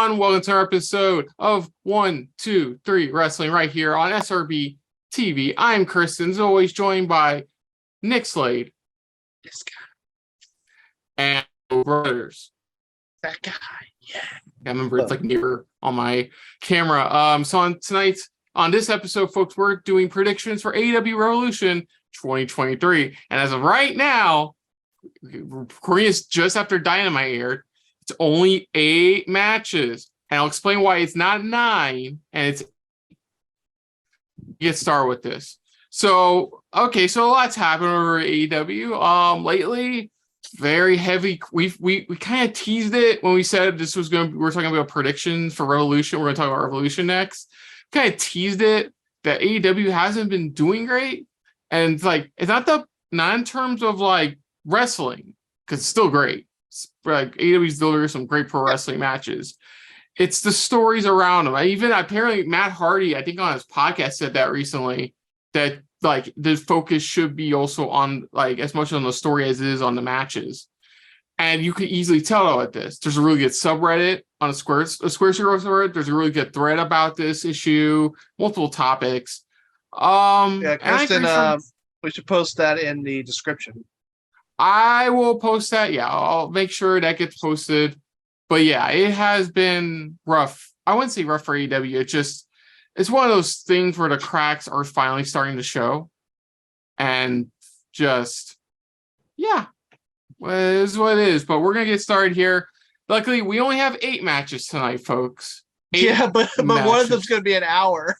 everyone. Welcome to our episode of 1, 2, 3 Wrestling right here on SRB TV. I'm Kristen, as always, joined by Nick Slade. This guy. And brothers. That guy. Yeah. I remember it's like near on my camera. So on this episode, folks, we're doing predictions for AEW Revolution 2023. And as of right now, Korea's just after Dynamite aired. It's only 8 matches. And I'll explain why it's not 9. And it's get started with this. So a lot's happened over at AEW. Lately, very heavy. We kind of teased it when we said this was going to, we're talking about predictions for Revolution. We're going to talk about Revolution next. Kind of teased it that AEW hasn't been doing great. And it's not in terms of like wrestling, because it's still great. Like AEW's delivering some great pro wrestling matches. It's the stories around them. Apparently Matt Hardy, I think on his podcast, said that recently, that like the focus should be also on like as much on the story as it is on the matches. And you can easily tell at this. There's a really good subreddit on a Square Circle subreddit. There's a really good thread about this issue, multiple topics. Kristen, we should post that in the description. I will post that. Yeah, I'll make sure that gets posted. But yeah, it has been rough. I wouldn't say rough for AEW. It's one of those things where the cracks are finally starting to show. And just, yeah, well, it is what it is. But we're going to get started here. Luckily, we only have 8 matches tonight, folks. 8 yeah, but one of them's going to be an hour.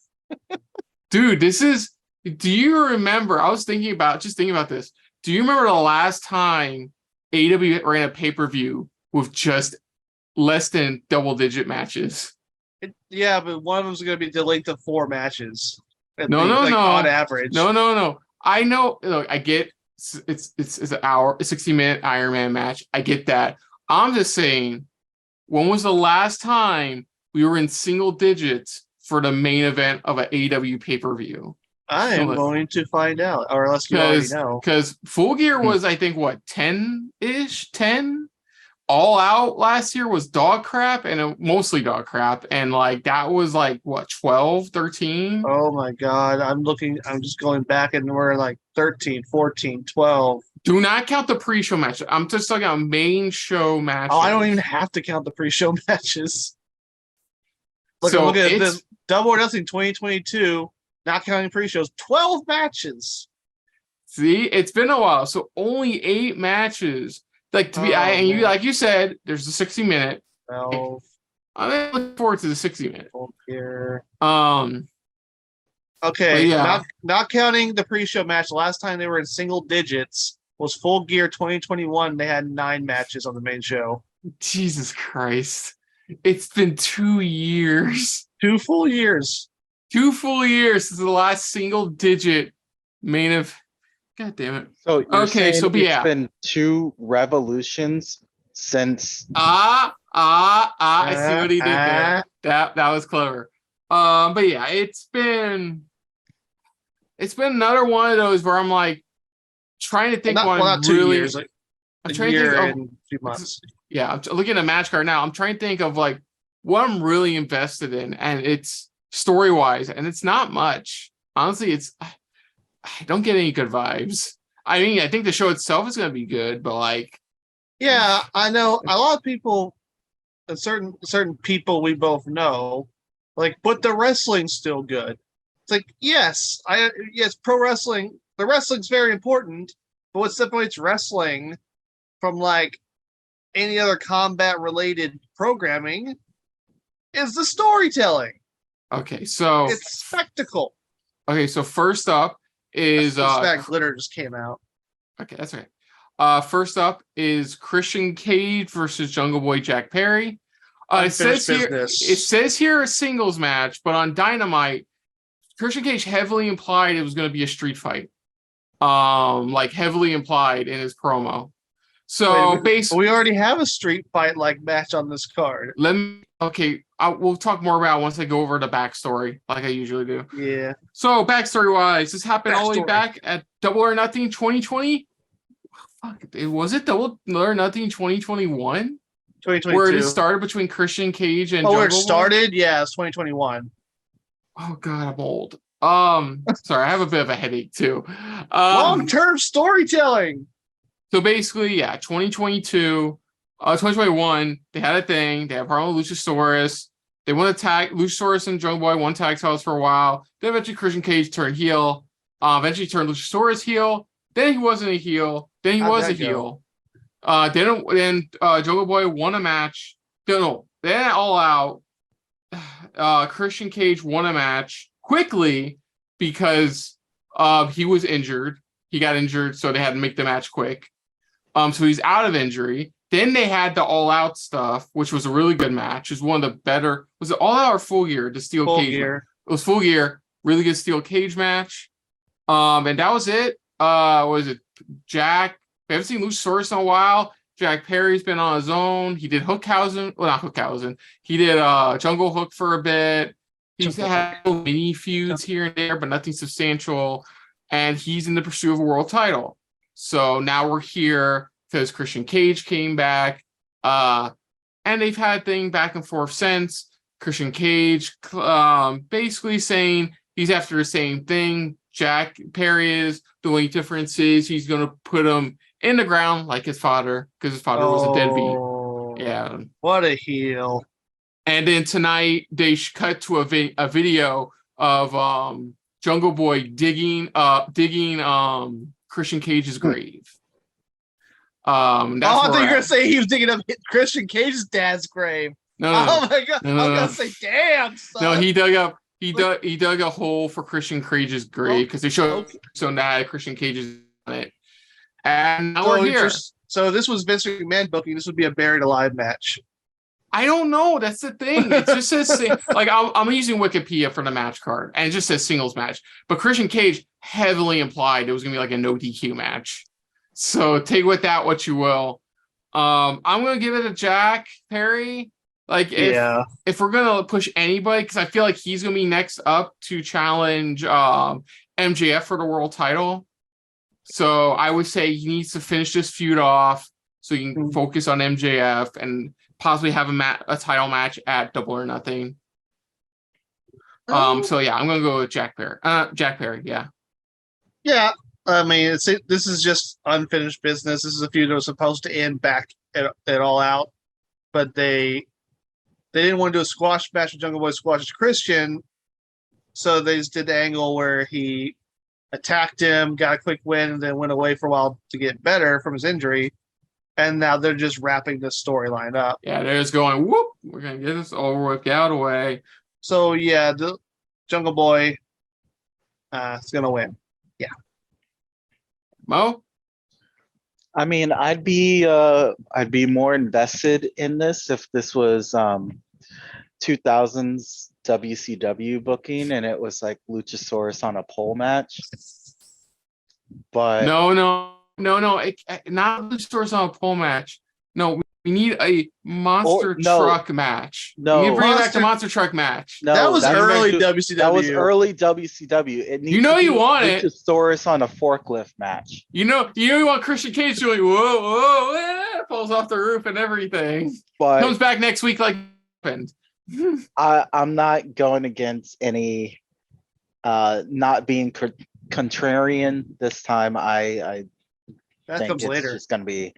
Dude, do you remember? I was thinking about this. Do you remember the last time AEW ran a pay-per-view with just less than double-digit matches? Yeah, but one of them's going to be the length of 4 matches. No. On average. No. I know. Look, I get it's an hour, a 60-minute Iron Man match. I get that. I'm just saying, when was the last time we were in single digits for the main event of an AEW pay-per-view? I am going to find out, or unless you already know. Because Full Gear was, I think, 10-ish? 10? All Out last year was dog crap, and mostly dog crap. And, that was, 12, 13? Oh, my God. I'm just going back, and we're, 13, 14, 12. Do not count the pre-show match. I'm just talking about main show matches. Oh, I don't even have to count the pre-show matches. Look at this. Double or Nothing 2022. Not counting pre-shows, 12 matches. See, it's been a while, so only 8 matches. Like you said, there's a 60-minute. 12. I'm looking forward to the 60-minute. Here. Okay, yeah. Not counting the pre-show match. Last time they were in single digits was Full Gear 2021. They had 9 matches on the main show. Jesus Christ! It's been 2 years. 2 full years. 2 full years since the last single digit main event. God damn it. So it's been 2 revolutions since I see what he did there. That was clever. But yeah, it's been another one of those where I'm trying to think not 2 years, I'm trying to think of 2 months. Yeah, I'm looking at a match card now. I'm trying to think of what I'm really invested in, and it's story-wise, and it's not much. Honestly, I don't get any good vibes. I mean, I think the show itself is going to be good, but yeah, I know a lot of people, and certain people we both know, but the wrestling's still good. It's yes, pro wrestling. The wrestling's very important, but what separates wrestling from any other combat-related programming is the storytelling. Okay, so it's spectacle. Okay, so first up is Glitter just came out. Okay, that's right. First up is Christian Cage versus Jungle Boy Jack Perry. It says here a singles match, but on Dynamite, Christian Cage heavily implied it was going to be a street fight. Heavily implied in his promo. So basically, we already have a street fight match on this card. We'll talk more about it once I go over the backstory, like I usually do. Yeah. So backstory wise, this happened all the way back at Double or Nothing 2020. Was it Double or Nothing 2021? 2022. Where it started between Christian Cage and where it Jungle Boy? started? Yeah, it's 2021. Oh God, I'm old. Sorry, I have a bit of a headache too. Long-term storytelling. So basically, yeah, 2021, they had a thing. They have Harlem Luchasaurus. They won a tag. Luchasaurus and Jungle Boy won tag titles for a while. Then eventually Christian Cage turned heel. Eventually turned Luchasaurus heel. Then he wasn't a heel. Then he was a heel. Then Jungle Boy won a match. No, then All Out. Christian Cage won a match quickly because he was injured. He got injured, so they had to make the match quick. So he's out of injury. Then they had the All Out stuff, which was a really good match. It was one of the better. Was it All Out or Full Gear? The Steel Full Cage. Gear. It was Full Gear. Really good Steel Cage match. And that was it. Was it Jack? We haven't seen Luchasaurus in a while. Jack Perry's been on his own. He did Hookhausen. Well, not Hookhausen. He did Jungle Hook for a bit. He's had mini feuds here and there, but nothing substantial. And he's in the pursuit of a world title. So now we're here because Christian Cage came back. And they've had things back and forth since. Christian Cage basically saying he's after the same thing Jack Perry is. The only difference is he's going to put him in the ground like his father, because his father was a deadbeat. Yeah. What a heel. And then tonight they cut to a video of Jungle Boy digging Christian Cage's grave. I thought you were gonna say he was digging up Christian Cage's dad's grave. No. Oh my God. No. I was gonna say, damn, son. No, he dug a hole for Christian Cage's grave because they showed so that Christian Cage's on it. And now we're here. So this was Vince McMahon booking. This would be a buried alive match. I don't know. That's the thing. It just says like I'm using Wikipedia for the match card, and it just says singles match. But Christian Cage heavily implied it was gonna be like a no DQ match. So take with that what you will. I'm gonna give it a Jack Perry. Like if we're gonna push anybody, because I feel like he's gonna be next up to challenge MJF for the world title. So I would say he needs to finish this feud off so you can focus on MJF and possibly have a title match at Double or Nothing. So yeah, I'm gonna go with Jack Perry. Jack Perry, yeah. Yeah, I mean, this is just unfinished business. This is a feud that was supposed to end back at All Out, but they didn't want to do a squash match with Jungle Boy squashes Christian, so they just did the angle where he attacked him, got a quick win, and then went away for a while to get better from his injury. And now they're just wrapping this storyline up. Yeah, they're just going, whoop, we're going to get this over with, get out of the way. So, yeah, the Jungle Boy is going to win. Yeah. Mo? I mean, I'd be more invested in this if this was 2000s WCW booking and it was like Luchasaurus on a pole match. But No, not Luchasaurus on a pole match. No, we need a monster truck match. No, we need to bring back the monster truck match. No, that was early WCW. That was early WCW. It needs you want it. Luchasaurus on a forklift match. You want Christian Cage doing whoa, falls off the roof and everything. But comes back next week like happened. I'm not going against any not being contrarian this time. I that think comes it's later. just going to be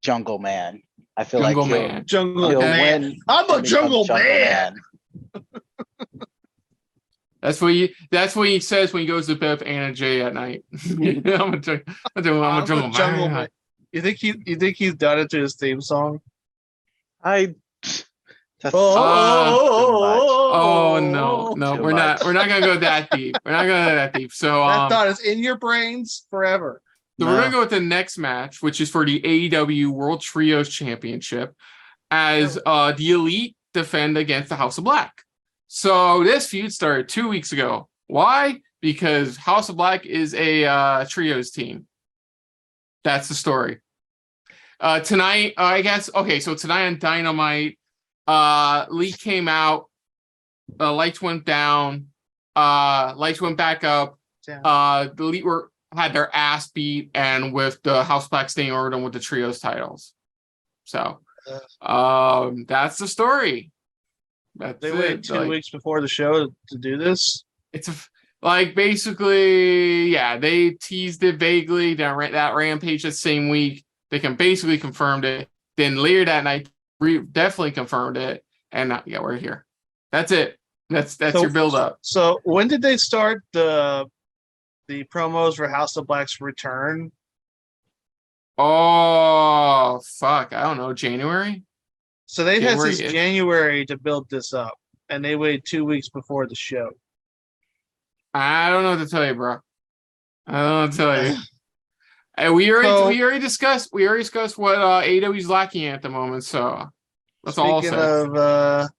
Jungle Man. I feel Jungle like Man. Jungle Man. Win I'm a Jungle Man. That's what he says when he goes to bed with Anna Jay at night. I'm a Jungle Man. You think he's done it to his theme song? That's no, we're not gonna go that deep. We're not gonna go that deep. So that thought is in your brains forever. So we're gonna go with the next match, which is for the AEW World Trios Championship, as the Elite defend against the House of Black. So this feud started 2 weeks ago. Why? Because House of Black is a trios team. That's the story. Tonight, I guess. Okay, so tonight on Dynamite, Elite came out. Lights went down. Lights went back up. The Elite had their ass beat, and with the House of Black staying over them with the trios titles. So, that's the story. That's They it. waited 2 weeks before the show to do this. It's basically, yeah, they teased it vaguely. That Rampage that same week, they can basically confirmed it. Then later that night, definitely confirmed it. And yeah, we're here. That's it. That's your build up. So when did they start the promos for House of Black's return? Oh fuck! I don't know. January. So they've had since January-ish. January to build this up, and they waited 2 weeks before the show. I don't know what to tell you, bro. I don't know what to tell you. And we already discussed what AEW's lacking at the moment. So that's all I'll say. Speaking of,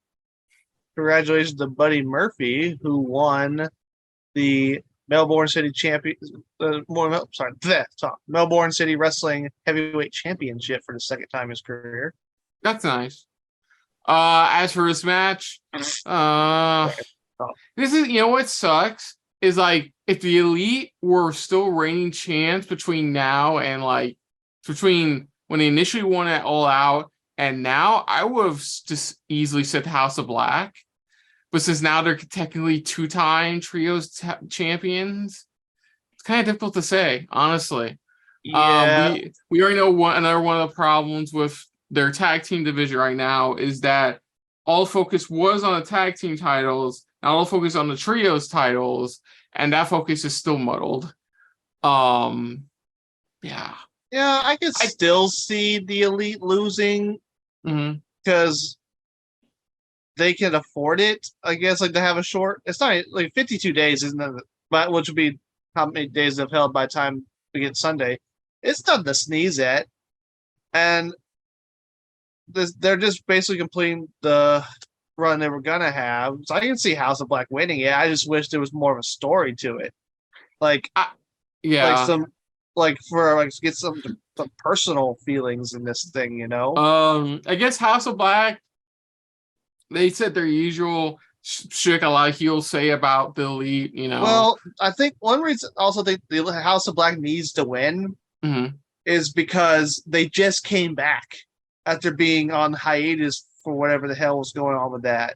congratulations to Buddy Murphy, who won the Melbourne City Melbourne City Wrestling Heavyweight Championship for the second time in his career. That's nice. As for this match, this is, what sucks is like if the Elite were still reigning champs between now and between when they initially won it All Out and now, I would have just easily said House of Black. But since now they're technically two-time trios champions, it's kind of difficult to say, honestly. Yeah. We already know another one of the problems with their tag team division right now is that all focus was on the tag team titles, not all focus on the trios titles, and that focus is still muddled. Yeah. Yeah, I could still see the Elite losing because they can afford it, I guess, to have a short. It's not 52 days, isn't it? But which would be how many days they've held by the time we get Sunday. It's nothing to sneeze at, and they're just basically completing the run they were gonna have. So I can see House of Black winning it. I just wish there was more of a story to it, get some personal feelings in this thing, I guess House of Black. They said their usual shit a lot of heels say about the Elite, Well, I think one reason also the House of Black needs to win is because they just came back after being on hiatus for whatever the hell was going on with that.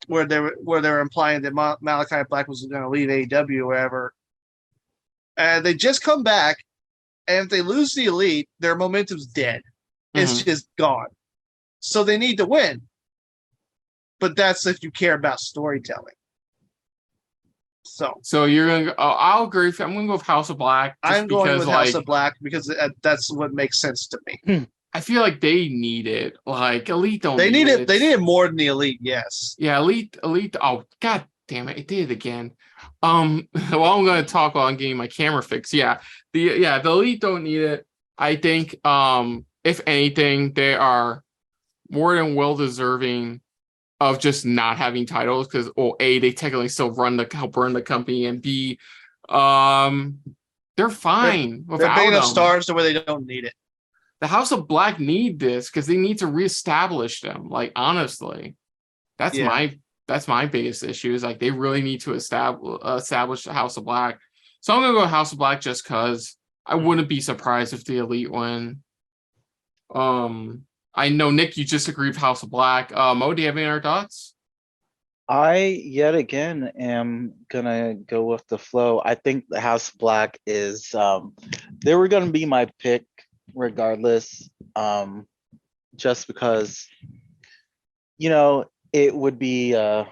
Where they were implying that Malachi Black was going to leave AEW or whatever. And they just come back, and if they lose the Elite, their momentum's dead. It's just gone. So they need to win. But that's if you care about storytelling. So you're going to go, I'll agree with you. I'm going to go with House of Black. I'm going with House of Black because that's what makes sense to me. I feel like they need it. Elite don't need it. They need it more than the Elite, yes. Yeah, Elite. Oh, god damn it. It did it again. Well, I'm going to talk while I'm getting my camera fixed. The Elite don't need it. I think, if anything, they are more than well deserving of just not having titles because, A, they technically still help run the company, and B, they're fine without they're big enough them. Stars to where they don't need it. The House of Black need this because they need to reestablish them. Honestly, that's my biggest issue is they really need to establish the House of Black. So I'm gonna go House of Black just because I wouldn't be surprised if the Elite win. I know, Nick, you just agree with House of Black. Mo, do you have any other thoughts? I, yet again, am going to go with the flow. I think the House of Black is, they were going to be my pick regardless, just because, it would be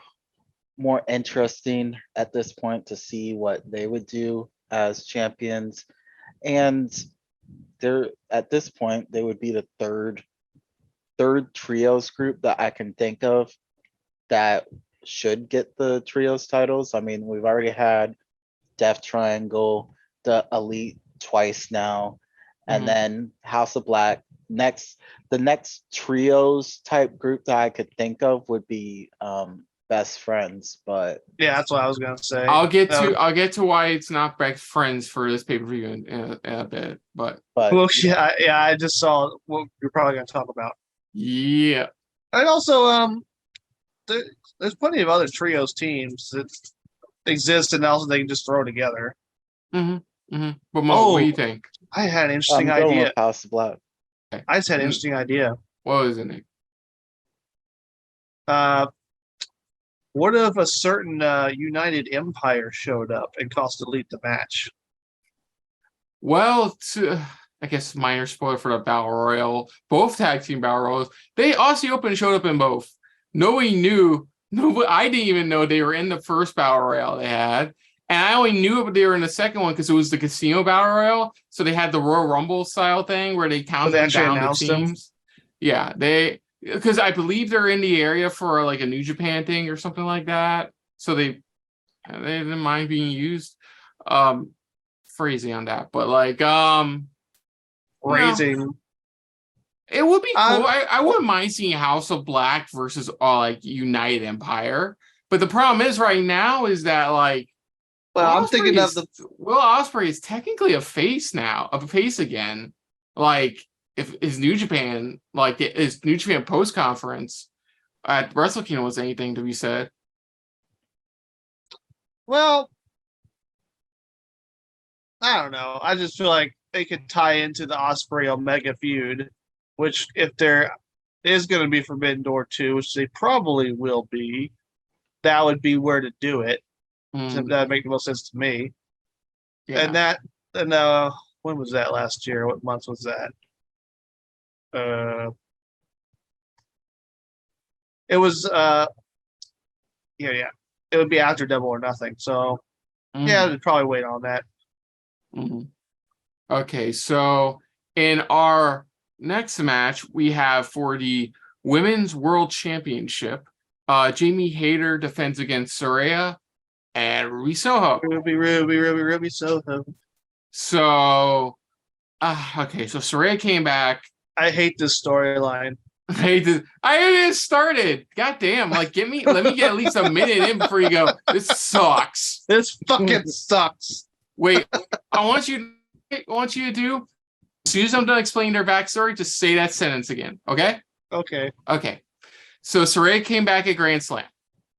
more interesting at this point to see what they would do as champions. And at this point, they would be the third trios group that I can think of that should get the trios titles. I mean, we've already had Death Triangle, the Elite twice now, and then House of Black. The next trios type group that I could think of would be Best Friends, but yeah, that's what I was gonna say. I'll get to why it's not Best Friends for this pay-per-view in a bit, but well, I just saw what you're probably gonna talk about. Yeah, and also there's plenty of other trios teams that exist, and also they can just throw together. But Mo, what do you think? I had an interesting idea. House of Black. I just had an interesting idea. What was it, Nick? What if a certain United Empire showed up and cost Elite the match? Well, I guess minor spoiler for the Battle Royal. Both tag team Battle Royals. They Aussie Open showed up in both. Nobody knew. Nobody. I didn't even know they were in the first Battle Royal they had. And I only knew they were in the second one because it was the Casino Battle Royal. So they had the Royal Rumble style thing where they counted down the teams. Yeah, because I believe they're in the area for like a New Japan thing or something like that. So they didn't mind being used. Phrasing on that, but like Phrasing. It would be cool. I wouldn't mind seeing House of Black versus like United Empire. But the problem is right now is that like I'm thinking of Will Ospreay is technically a face now, a face again. Like if his New Japan, like his New Japan post conference at Wrestle Kingdom was anything to be said. Well, I don't know. I just feel like they could tie into the Ospreay Omega feud, which if there is going to be Forbidden Door 2, which they probably will be, that would be where to do it. That would make the most sense to me. Yeah. And when was that last year? What month was that? It was It would be after Double or Nothing. So yeah, I'd probably wait on that. Okay, so in our next match, we have for the Women's World Championship, Jamie Hayter defends against Saraya and Ruby Soho. Ruby Soho. So, okay, so Saraya came back. I hate this storyline. I haven't started. God damn! Like, let me get at least a minute in before you go. This sucks. This fucking sucks. Wait, I want you to do, as soon as I'm done explaining their backstory, just say that sentence again, okay? Okay. So Saraya came back at Grand Slam.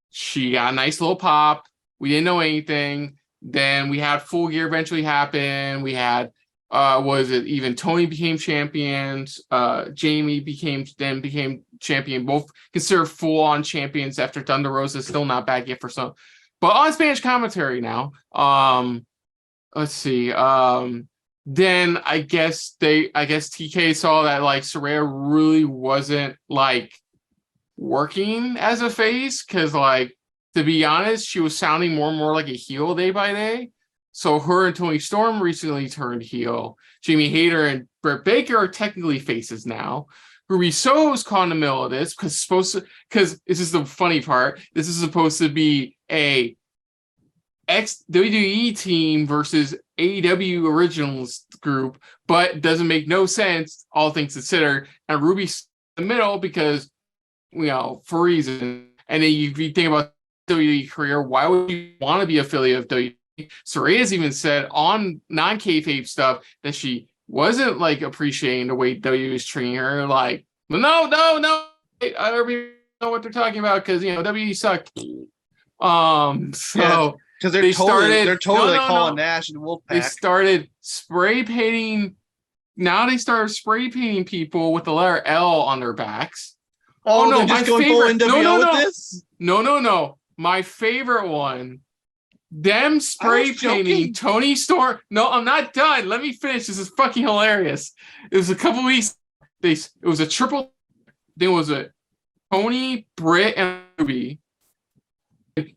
She got a nice little pop. We didn't know anything. Then we had Full Gear eventually happen. We had, even Tony became champions. Jamie became champion. Both considered full-on champions after Thunder Rosa. Still not back yet for some. But on Spanish commentary now. Let's see. Then I guess TK saw that like Saraya really wasn't like working as a face because like to be honest, she was sounding more and more like a heel day by day. So her and Toni Storm recently turned heel. Jamie Hayter and Britt Baker are technically faces now. Ruby Soho's caught in the middle of this because this is the funny part. This is supposed to be a ex-WWE team versus AEW Originals group, but doesn't make no sense, all things considered. And Ruby's in the middle because, for reason. And then if you think about WWE career, why would you want to be affiliate of WWE? Saraya's even said on non-kayfabe stuff that she wasn't like appreciating the way WWE was treating her. Like, no, I don't know what they're talking about because WWE sucked. Because they're totally calling Nash and Wolfpack. They started spray painting. Now they started spray painting people with the letter L on their backs. Oh no! Just going full NWO with this? No. My favorite one. Them spray painting Toni Storm. No, I'm not done. Let me finish. This is fucking hilarious. It was a couple weeks. It was a triple. There was a Tony, Britt, and Ruby.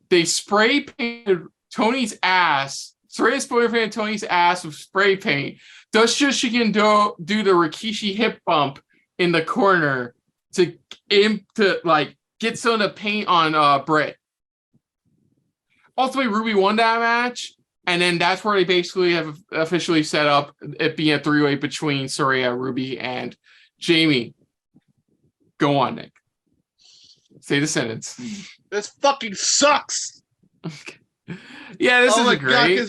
They spray painted Tony's ass. Saraya spray painted Tony's ass with spray paint. Just so she can do the Rikishi hip bump in the corner to get some of the paint on Britt. Ultimately, Ruby won that match, and then that's where they basically have officially set up it being a three-way between Saraya, Ruby, and Jamie. Go on, Nick. Say the sentence. This fucking sucks. Yeah, this is great.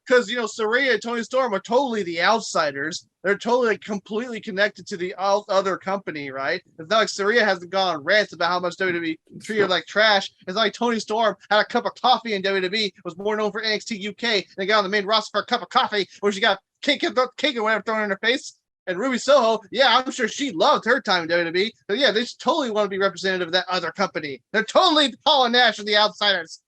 Because Saraya and Toni Storm are totally the outsiders. They're totally completely connected to the other company, right? It's not like Saraya hasn't gone on rants about how much WWE treated her like trash. It's not like Toni Storm had a cup of coffee in WWE, was more known for NXT UK, and got on the main roster for a cup of coffee, where she got cake or whatever thrown in her face. And Ruby Soho, yeah, I'm sure she loved her time in WWE. But yeah, they totally want to be representative of that other company. They're totally Paul and Nash and the Outsiders.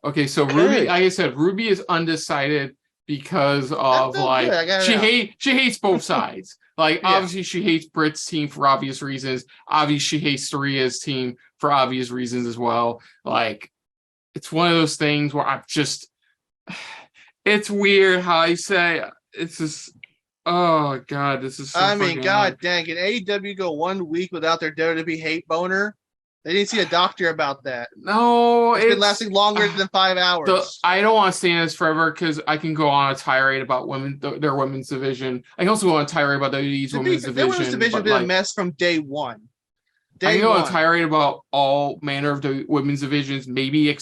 Okay, so Good. Ruby, like I said, Ruby is undecided because of felt like good, I gotta she hates both sides. Like Yeah. obviously she hates Britt's team for obvious reasons. Obviously she hates Saria's team for obvious reasons as well. Like it's one of those things where I'm just it's weird how I say it's just oh god, this is so I mean, fucking god dang, can AEW go 1 week without their WWE hate boner? They didn't see a doctor about that. no, It's been lasting longer than 5 hours. I don't want to stay in this forever because I can go on a tirade about their women's division. I can also go on a tirade about WWE's women's Their division. women's division but, been a like, mess from day one. I can go on a tirade about all manner of the women's divisions, maybe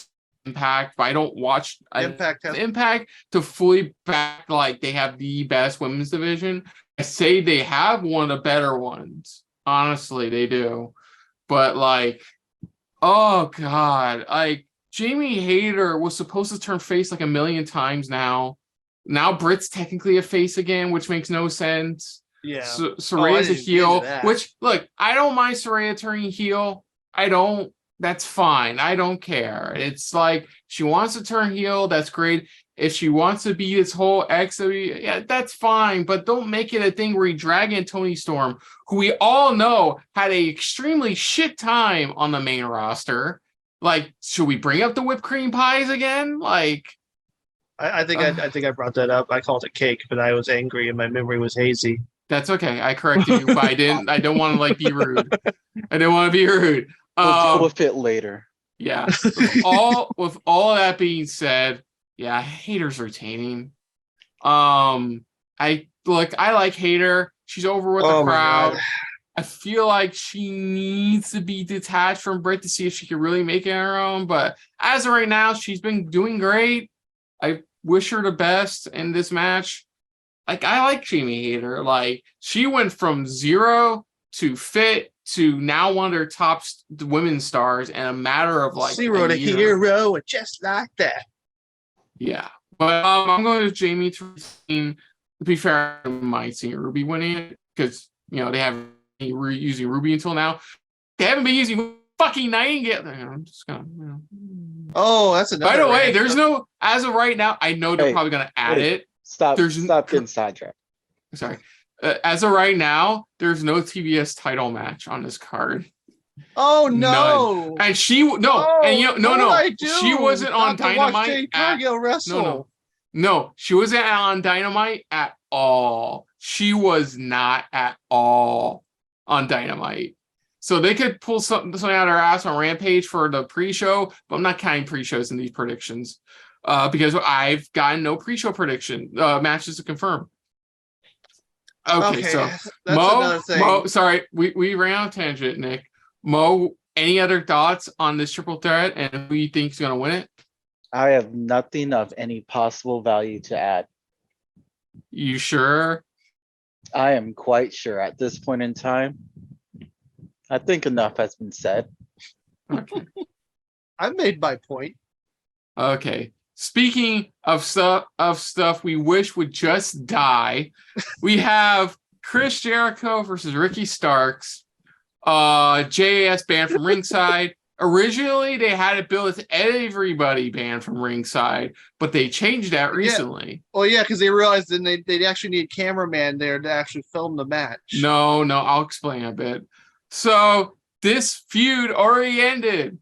Impact, but I don't watch Impact to fully back like they have the best women's division. I say they have one of the better ones. Honestly, they do. But like, oh god, like Jamie Hayter was supposed to turn face like a million times now. Now Britt's technically a face again, which makes no sense. Yeah. Saraya's a heel, which look, I don't mind Saraya turning heel. I don't. That's fine. I don't care. It's like she wants to turn heel. That's great. If she wants to be this whole XW, yeah, that's fine. But don't make it a thing where you drag in Toni Storm, who we all know had a extremely shit time on the main roster. Like, should we bring up the whipped cream pies again? Like, I think I brought that up. I called it cake, but I was angry and my memory was hazy. That's okay. I corrected you, but I didn't. I don't want to like be rude. I didn't want to be rude. We'll deal with it later. Yeah. With all that being said, yeah, Hater's retaining. I like Hater. She's over with the crowd. I feel like she needs to be detached from Britt to see if she can really make it on her own. But as of right now, she's been doing great. I wish her the best in this match. Like, I like Jamie Hayter. Like, she went from 0 to fit to now one of their top women's stars in a matter of like 0 to hero, just like that. Yeah, but I'm going with Jamie to retain. To be fair, I might see Ruby winning it because they haven't been using Ruby until now. They haven't been using fucking Nightingale. I'm just gonna. Oh, that's another. By the way, there's no as of right now. I know they're probably gonna add it. Stop getting sidetracked. Sorry. As of right now, there's no TBS title match on this card. Oh no! None. And she she wasn't on Dynamite. No, she wasn't on Dynamite at all. She was not at all on Dynamite. So they could pull something out of their ass on Rampage for the pre-show, but I'm not counting pre-shows in these predictions because I've gotten no pre-show prediction matches to confirm. Okay, so that's another thing. Mo, sorry, we ran on a tangent, Nick. Mo, any other thoughts on this triple threat and who you think is going to win it? I have nothing of any possible value to add. You sure? I am quite sure at this point in time. I think enough has been said. Okay. I made my point. Okay. Speaking of stuff we wish would just die, we have Chris Jericho versus Ricky Starks. JAS banned from ringside. Originally, they had it billed as everybody banned from ringside, but they changed that recently. Yeah. Well, yeah, because they realized then they'd actually need a cameraman there to actually film the match. No, I'll explain a bit. So this feud already ended.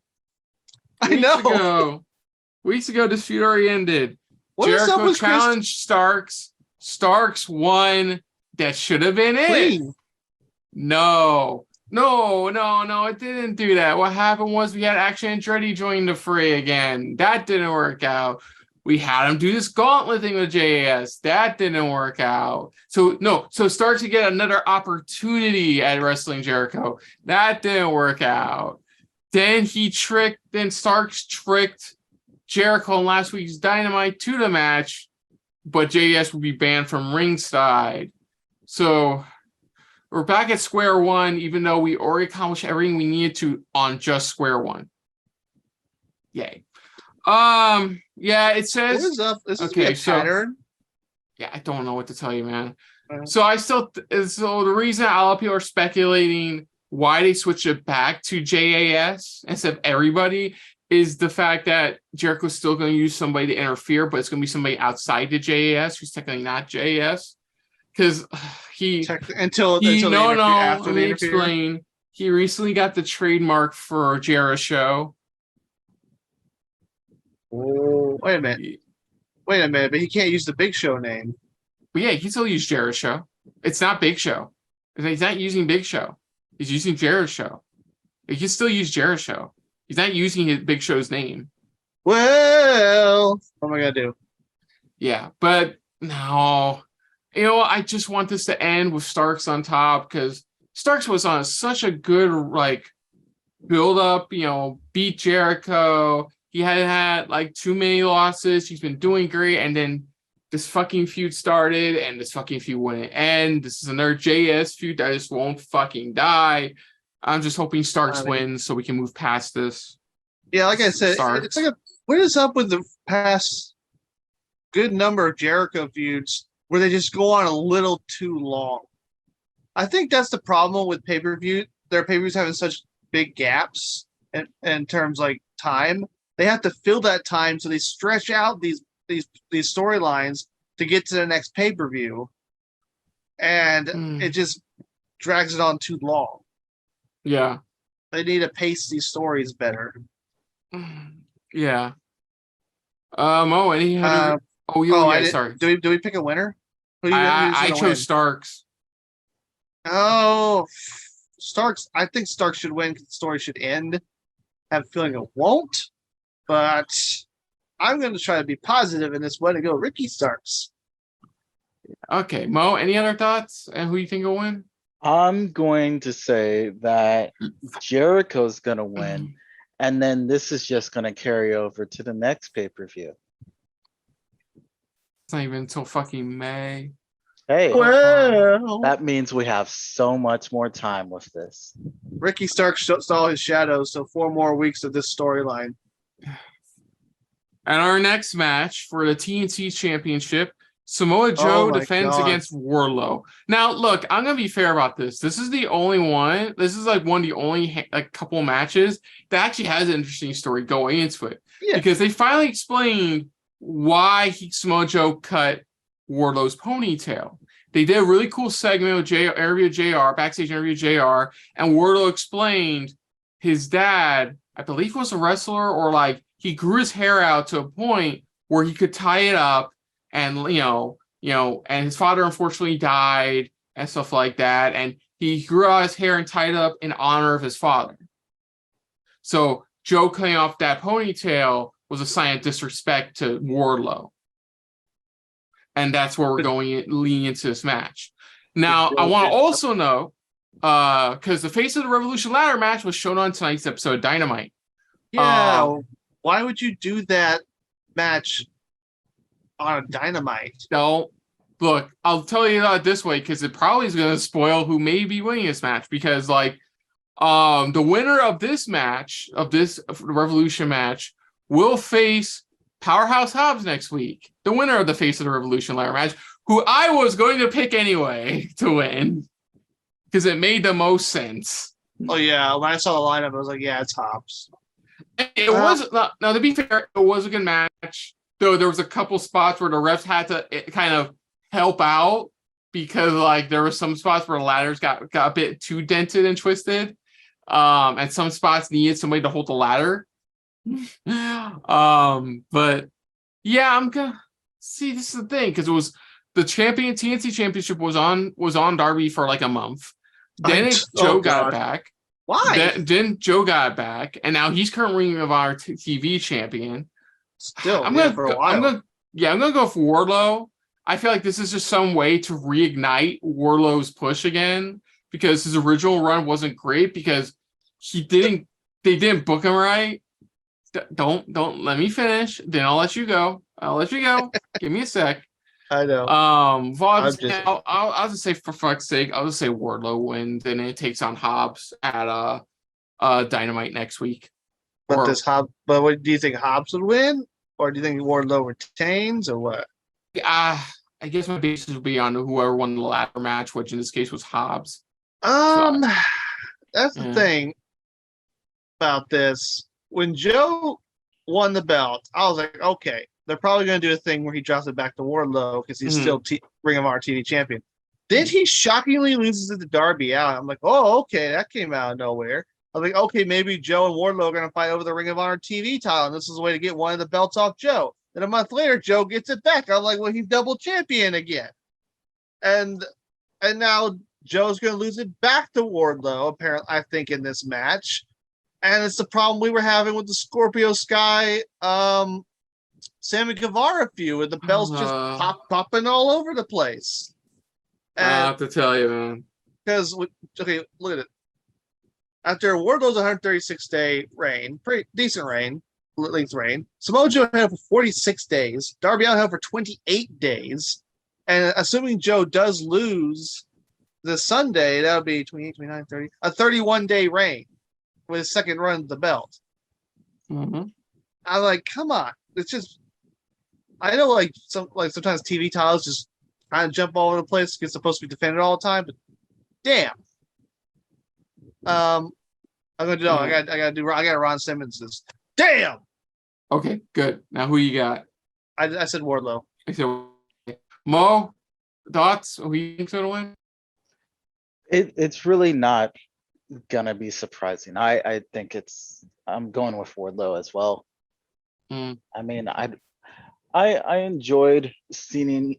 Weeks ago, this feud already ended. Jericho challenged Starks. Starks won. That should have been it. No, it didn't do that. What happened was we had Action Andretti join the fray again. That didn't work out. We had him do this gauntlet thing with JAS. That didn't work out. So Starks to get another opportunity at Wrestling Jericho. That didn't work out. Then Starks tricked Jericho in last week's Dynamite to the match, but JAS would be banned from ringside. So we're back at square one, even though we already accomplished everything we needed to on just square one. Yay. Yeah, it says. What is up? This is a pattern. Yeah, I don't know what to tell you, man. So so the reason a lot of people are speculating why they switched it back to JAS instead of everybody is the fact that Jericho's still going to use somebody to interfere, but it's going to be somebody outside the JAS who's technically not JAS. Because until they let me explain. He recently got the trademark for Jericho. Oh, wait a minute, but he can't use the Big Show name. But yeah, he can still use Jericho. It's not Big Show. He's not using Big Show. He's using Jericho. He can still use Jericho. He's not using his Big Show's name. Well, what am I gonna do? Yeah, but no. I just want this to end with Starks on top because Starks was on such a good build up. Beat Jericho. He hadn't had too many losses. He's been doing great, and then this fucking feud started, and this fucking feud wouldn't end. This is another JS feud that just won't fucking die. I'm just hoping Starks wins so we can move past this. Yeah, like I said, it's what is up with the past good number of Jericho feuds where they just go on a little too long? I think that's the problem with pay-per-view. Their pay-per-views having such big gaps in terms time. They have to fill that time, so they stretch out these storylines to get to the next pay-per-view, and it just drags it on too long. Yeah, they need to pace these stories better. Yeah. Sorry. Do we pick a winner? I chose Starks. Oh, Starks. I think Starks should win because the story should end. I have a feeling it won't, but I'm going to try to be positive in this one and go Ricky Starks. Okay, Mo, any other thoughts? And who you think will win? I'm going to say that Jericho's going to win, and then this is just going to carry over to the next pay-per-view. It's not even until fucking May. Hey, well, that means we have so much more time with this. Ricky Starks saw his shadows, so 4 more weeks of this storyline. And our next match for the TNT Championship, Samoa Joe defends against Wardlow. Now, look, I'm going to be fair about this. This is the only one. This is one of the only couple matches that actually has an interesting story going into it. Yeah. Because they finally explained why Samoa Joe cut Wardlow's ponytail. They did a really cool segment with backstage interview with JR, and Wardlow explained his dad, I believe was a wrestler, or he grew his hair out to a point where he could tie it up, and and his father unfortunately died and stuff like that, and he grew out his hair and tied it up in honor of his father. So Joe cutting off that ponytail was a sign of disrespect to Wardlow. And that's where we're leading into this match. Now, I want to also know, because the Face of the Revolution ladder match was shown on tonight's episode of Dynamite. Yeah, why would you do that match on a Dynamite? No, look, I'll tell you that this way, because it probably is going to spoil who may be winning this match, because the winner of this match, of this Revolution match, will face Powerhouse Hobbs next week, the winner of the Face of the Revolution ladder match, who I was going to pick anyway to win because it made the most sense. Oh yeah, when I saw the lineup, I was like, yeah, it's Hobbs. It was now to be fair, it was a good match. Though there was a couple spots where the refs had to kind of help out because there were some spots where the ladders got a bit too dented and twisted, and some spots needed somebody to hold the ladder. But yeah, I'm gonna see. This is the thing, because it was the TNT Championship was on Darby for a month. Then Joe got it back. Why? Then Joe got it back, and now he's current Ring of Honor TV champion. Still, I'm gonna for a while. I'm gonna go for Wardlow. I feel like this is just some way to reignite Wardlow's push again, because his original run wasn't great because they didn't book him right. Don't let me finish. Then I'll let you go. Give me a sec. I know. I'll just say, for fuck's sake, I'll just say Wardlow wins, and it takes on Hobbs at Dynamite next week. But what do you think, Hobbs would win, or do you think Wardlow retains, or what? I guess my basis would be on whoever won the ladder match, which in this case was Hobbs. That's the thing about this. When Joe won the belt, I was like, okay, they're probably going to do a thing where he drops it back to Wardlow because he's still Ring of Honor TV champion. Then he shockingly loses it to Darby Allin. I'm like, oh, okay, that came out of nowhere. I was like, okay, maybe Joe and Wardlow are going to fight over the Ring of Honor TV title, and this is a way to get one of the belts off Joe. Then a month later, Joe gets it back. I'm like, well, he's double champion again. And now Joe's going to lose it back to Wardlow, apparently, I think, in this match. And it's the problem we were having with the Scorpio Sky Sammy Guevara feud, with the belts just popping all over the place. And I have to tell you, man. Because, okay, look at it. After Wardlow's 136-day reign, pretty decent reign, length reign, Samoa Joe held for 46 days, Darby Allin held for 28 days, and assuming Joe does lose this Sunday, that'll be 28, 29, 30, a 31-day reign with his second run of the belt. Mm-hmm. I'm like, come on. It's just, I know sometimes TV titles just kind of jump all over the place because it's supposed to be defended all the time, but damn. I'm gonna do. I got Ron Simmons. Damn. Okay, good. Now who you got? I said Wardlow. I said Mo. Thoughts? Who you think's gonna win? It's really not gonna be surprising. I think I'm going with Wardlow as well. I mean, I enjoyed seeing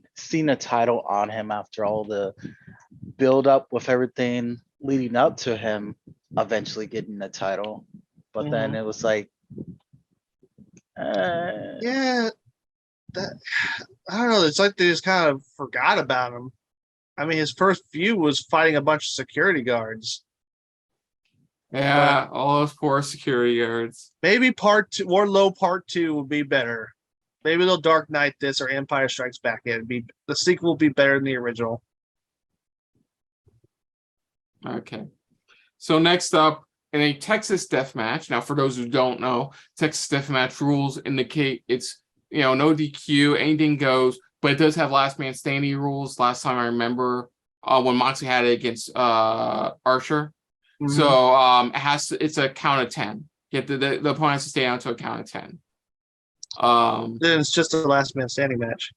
a title on him after all the build up with everything leading up to him eventually getting the title, but then it was like, yeah, that I don't know. It's like they just kind of forgot about him. I mean, his first feud was fighting a bunch of security guards. Yeah, all those poor security guards. Maybe Wardlow Part 2 would be better. Maybe they'll Dark Knight this or Empire Strikes Back. The sequel will be better than the original. Okay. So next up, in a Texas death match. Now, for those who don't know, Texas death match rules indicate it's, no DQ, anything goes, but it does have last man standing rules. Last time I remember when Moxley had it against Archer. So it's a count of 10. The opponent has to stay down to a count of 10. Then it's just a last man standing match.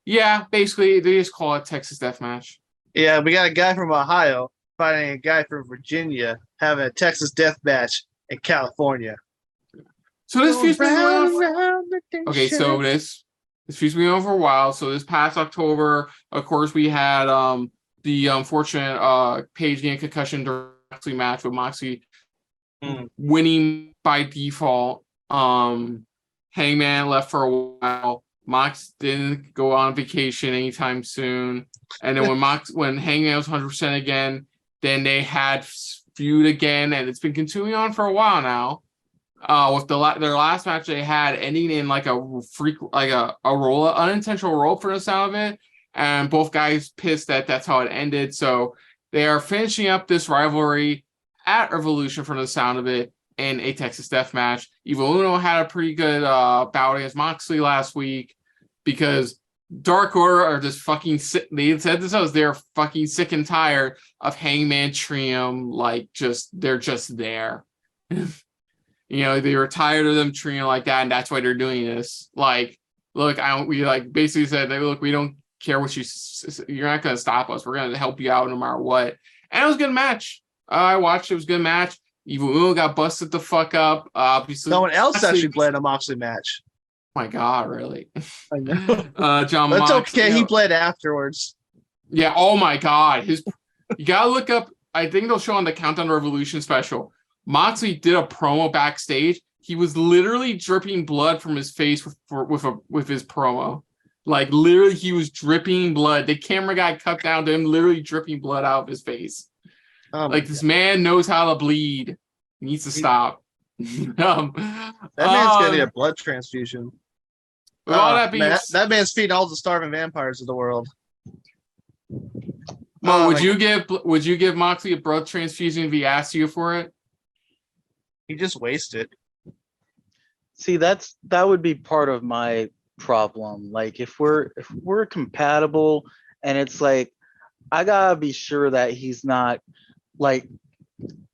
Yeah, basically they just call it Texas death match. Yeah, we got a guy from Ohio fighting a guy from Virginia having a Texas death match in California. So this feud's been going on. Okay, so this feud's been going on for a while. So this past October, of course, we had the unfortunate Paige getting concussion directly match with Moxley winning by default. Hangman left for a while. Mox didn't go on vacation anytime soon. And then when Hangman was 100% again, then they had feud again, and it's been continuing on for a while now. With their last match they had ending in like a roll, unintentional roll for the sound of it, and both guys pissed that that's how it ended. So they are finishing up this rivalry at Revolution for the sound of it in a Texas death match. Evil Uno had a pretty good bout against Moxley last week because Dark Order are just fucking sick. They said this was they're fucking sick and tired of Hangman Trium. They're just there. They were tired of them treating like that, and that's why they're doing this. We basically said, look, we don't care what you're not going to stop us. We're going to help you out no matter what. And it was a good match. I watched it. It was a good match. Evil Uno got busted the fuck up. Obviously, someone else actually bled a Moxley match. Oh my God, really? I know. John That's Moxley, okay. He bled afterwards. Yeah. Oh my God. You gotta look up. I think they'll show on the Countdown Revolution special. Moxley did a promo backstage. He was literally dripping blood from his face with his promo. Like literally, he was dripping blood. The camera guy cut down to him, literally dripping blood out of his face. This man knows how to bleed. He needs to stop. That man's gonna need a blood transfusion. That man's feeding all the starving vampires of the world. Mo, would you give Moxley a blood transfusion if he asked you for it? He just wasted. See, that would be part of my problem. Like if we're compatible, and it's like I gotta be sure that he's not like.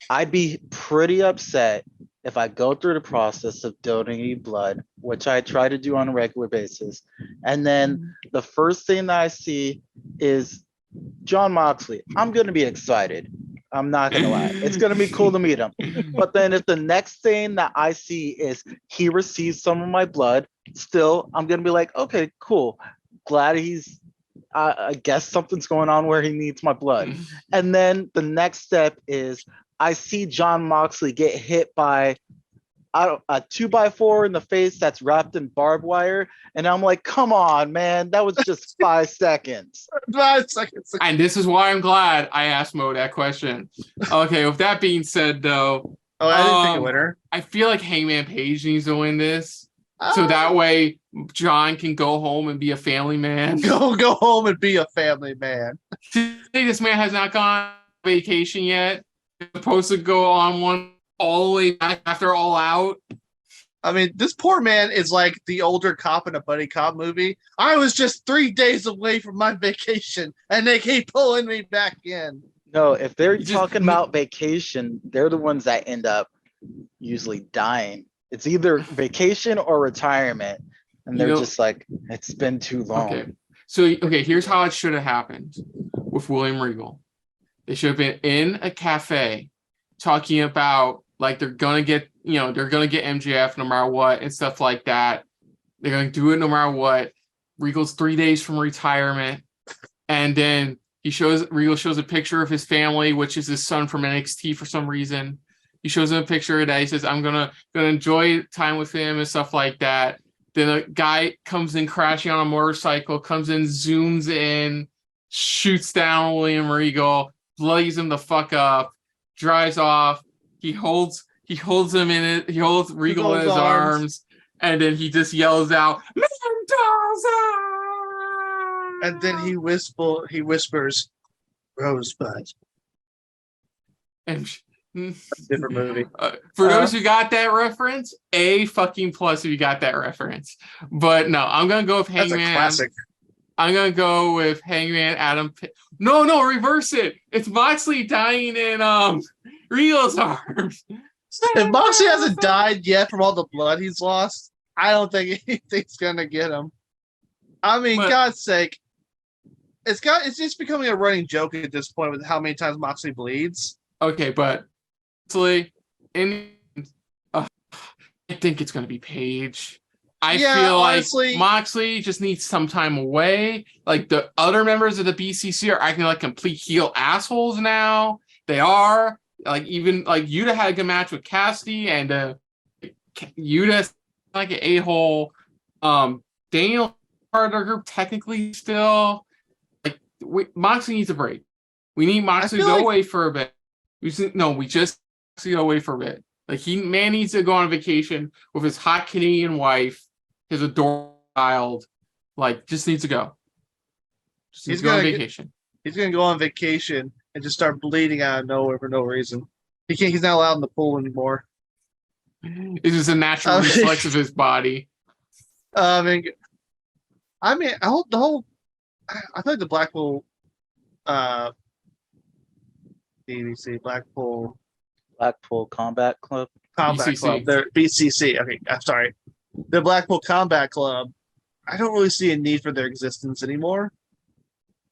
I'd be pretty upset if I go through the process of donating blood, which I try to do on a regular basis, and then the first thing that I see is John Moxley. I'm gonna be excited. I'm not gonna lie. It's gonna be cool to meet him. But then if the next thing that I see is he receives some of my blood, still I'm gonna be like, okay, cool. Glad he's I guess something's going on where he needs my blood. And then the next step is I see John Moxley get hit by a 2x4 in the face that's wrapped in barbed wire. And I'm like, come on, man, that was just 5 seconds. 5 seconds. And this is why I'm glad I asked Mo that question. Okay, with that being said, though, Oh, I didn't pick a winner. I feel like Hangman Page needs to win this. So that way John can go home and be a family man. Go home and be a family man. Today, this man has not gone on vacation yet. He's supposed to go on one all the way back after All Out. I mean, this poor man is like the older cop in a buddy cop movie. I was just 3 days away from my vacation, and they keep pulling me back in. No, if they're talking about vacation, they're the ones that end up usually dying. It's either vacation or retirement. And they're just like, it's been too long. Okay. So, here's how it should have happened with William Regal. They should have been in a cafe talking about, like, they're going to get MJF no matter what and stuff like that. They're going to do it no matter what. Regal's 3 days from retirement. And then Regal shows a picture of his family, which is his son from NXT for some reason. He shows him a picture that he says, I'm gonna enjoy time with him and stuff like that. Then a guy comes in crashing on a motorcycle, comes in, zooms in, shoots down William Regal, bloodies him the fuck up, drives off. He holds him in it. He holds Regal in his arms, and then he just yells out, Mendoza! And then he whispers, Rosebud. And different movie. For those who got that reference, A fucking plus if you got that reference. But no, I'm gonna go with Hangman. That's a classic. I'm gonna go with Hangman Adam. No, reverse it. It's Moxley dying in Regal's arms. If Moxley hasn't died yet from all the blood he's lost, I don't think anything's gonna get him. I mean, God's sake, it's just becoming a running joke at this point with how many times Moxley bleeds. Okay, but I think it's going to be Paige. I feel honestly, like Moxley just needs some time away. Like the other members of the BCC are acting like complete heel assholes now. They are. Like even like Yuta had a good match with Cassidy, and Yuta like an a-hole. Daniel part of their group technically still. Like Moxley needs a break. We need Moxley to go away for a bit. We just go away for a bit. Like man needs to go on vacation with his hot Canadian wife, his adorable child. Like just needs to go. Just needs to go on vacation. He's gonna go on vacation and just start bleeding out of nowhere for no reason. He's not allowed in the pool anymore. It's just a natural reflex of his body. I feel like the Blackpool BBC, Blackpool Combat Club. BCC. Club. They're BCC. Okay, I'm sorry. The Blackpool Combat Club. I don't really see a need for their existence anymore.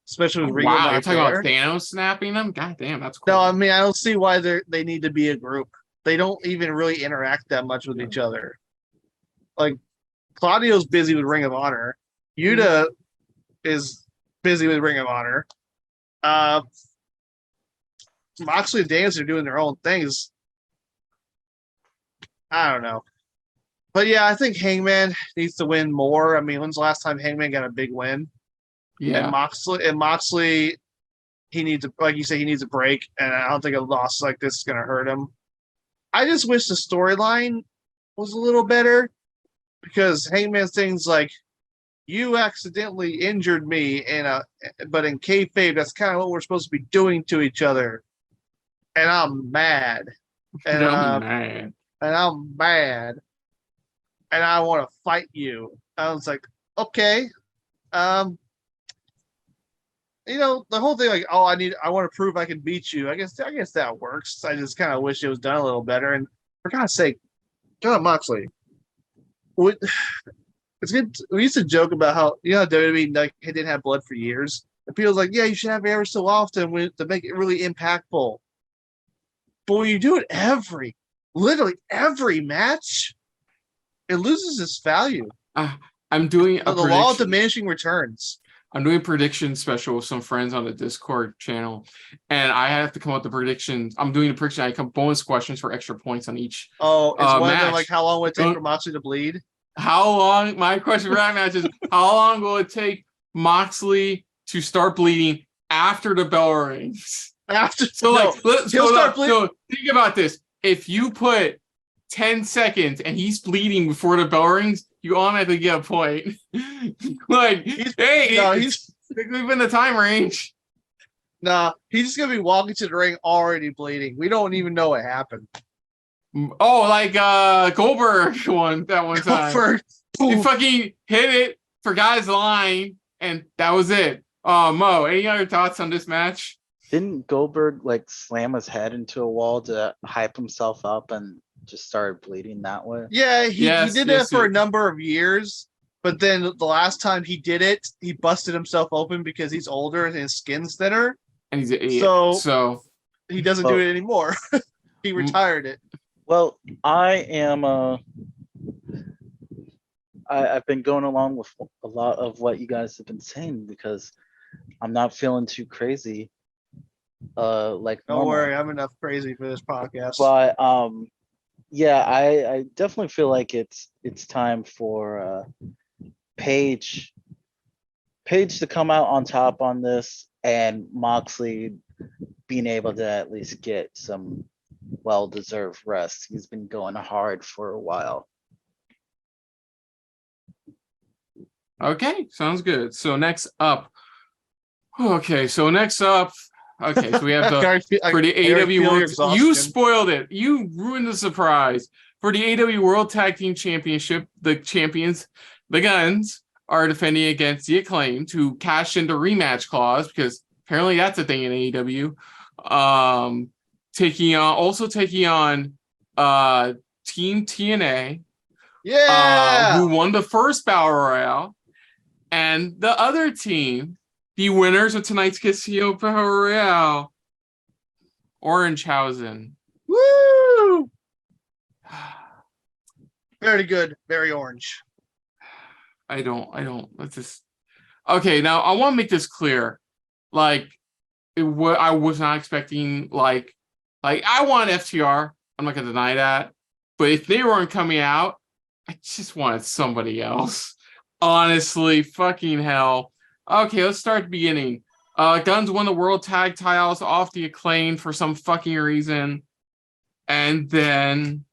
Especially with Regal. Wow, you're talking about Thanos snapping them? God damn, that's cool. No, I mean I don't see why they need to be a group. They don't even really interact that much with each other. Like Claudio's busy with Ring of Honor. Yuta is busy with Ring of Honor. Moxley and Daniels are doing their own things. I don't know. But yeah, I think Hangman needs to win more. I mean, when's the last time Hangman got a big win? Yeah. And Moxley, he needs a, like you say, he needs a break, and I don't think a loss like this is gonna hurt him. I just wish the storyline was a little better, because Hangman's things like, you accidentally injured me but in kayfabe, that's kind of what we're supposed to be doing to each other. And I'm mad. And I'm mad. And I want to fight you. I was like, okay. The whole thing, like, oh, I want to prove I can beat you. I guess that works. I just kind of wish it was done a little better. And for God's sake, John Moxley, it's good. We used to joke about how WWE like he didn't have blood for years, and people's like, yeah, you should have it every so often to make it really impactful. But when you do it literally every match, it loses its value. I'm doing the law of diminishing returns. I'm doing a prediction special with some friends on the Discord channel, and I have to come up with the predictions. I'm doing a prediction. I come bonus questions for extra points on each. Oh, it's one match. of them, like, how long would it take for Moxley to bleed? How long? My question for that match is: how long will it take Moxley to start bleeding after the bell rings? He'll start bleeding. So think about this: if you put 10 seconds and he's bleeding before the bell rings, you automatically get a point. Like, he's within the time range. Nah, he's just gonna be walking to the ring already bleeding. We don't even know what happened. Oh, like Goldberg that one time. He fucking hit it, forgot his line, and that was it. Mo, any other thoughts on this match? Didn't Goldberg like slam his head into a wall to hype himself up and just started bleeding that way? Yeah, he did that for a number of years, but then the last time he did it, he busted himself open because he's older and his skin's thinner. And he's an idiot. So he doesn't do it anymore. He retired it. Well, I am I've been going along with a lot of what you guys have been saying because I'm not feeling too crazy. Don't worry, I'm enough crazy for this podcast. But yeah, I definitely feel like it's time for Paige to come out on top on this, and Moxley being able to at least get some well-deserved rest. He's been going hard for a while. Okay, sounds good. So next up, we have the for the AEW World. You spoiled it. You ruined the surprise for the AEW World Tag Team Championship. The champions, the Guns, are defending against the Acclaimed, who cashed in the rematch clause because apparently that's a thing in AEW. Taking on Team TNA. Yeah, who won the first Battle Royale, and the other team, the winners of tonight's Casino Battle Royale, Orangehausen. Woo! Very good, very orange. I don't. Let's just. Okay, now I want to make this clear. Like, I was not expecting. Like I want FTR. I'm not gonna deny that. But if they weren't coming out, I just wanted somebody else. Honestly, fucking hell. Okay, let's start at the beginning. Guns won the World Tag titles off the Acclaimed for some fucking reason. And then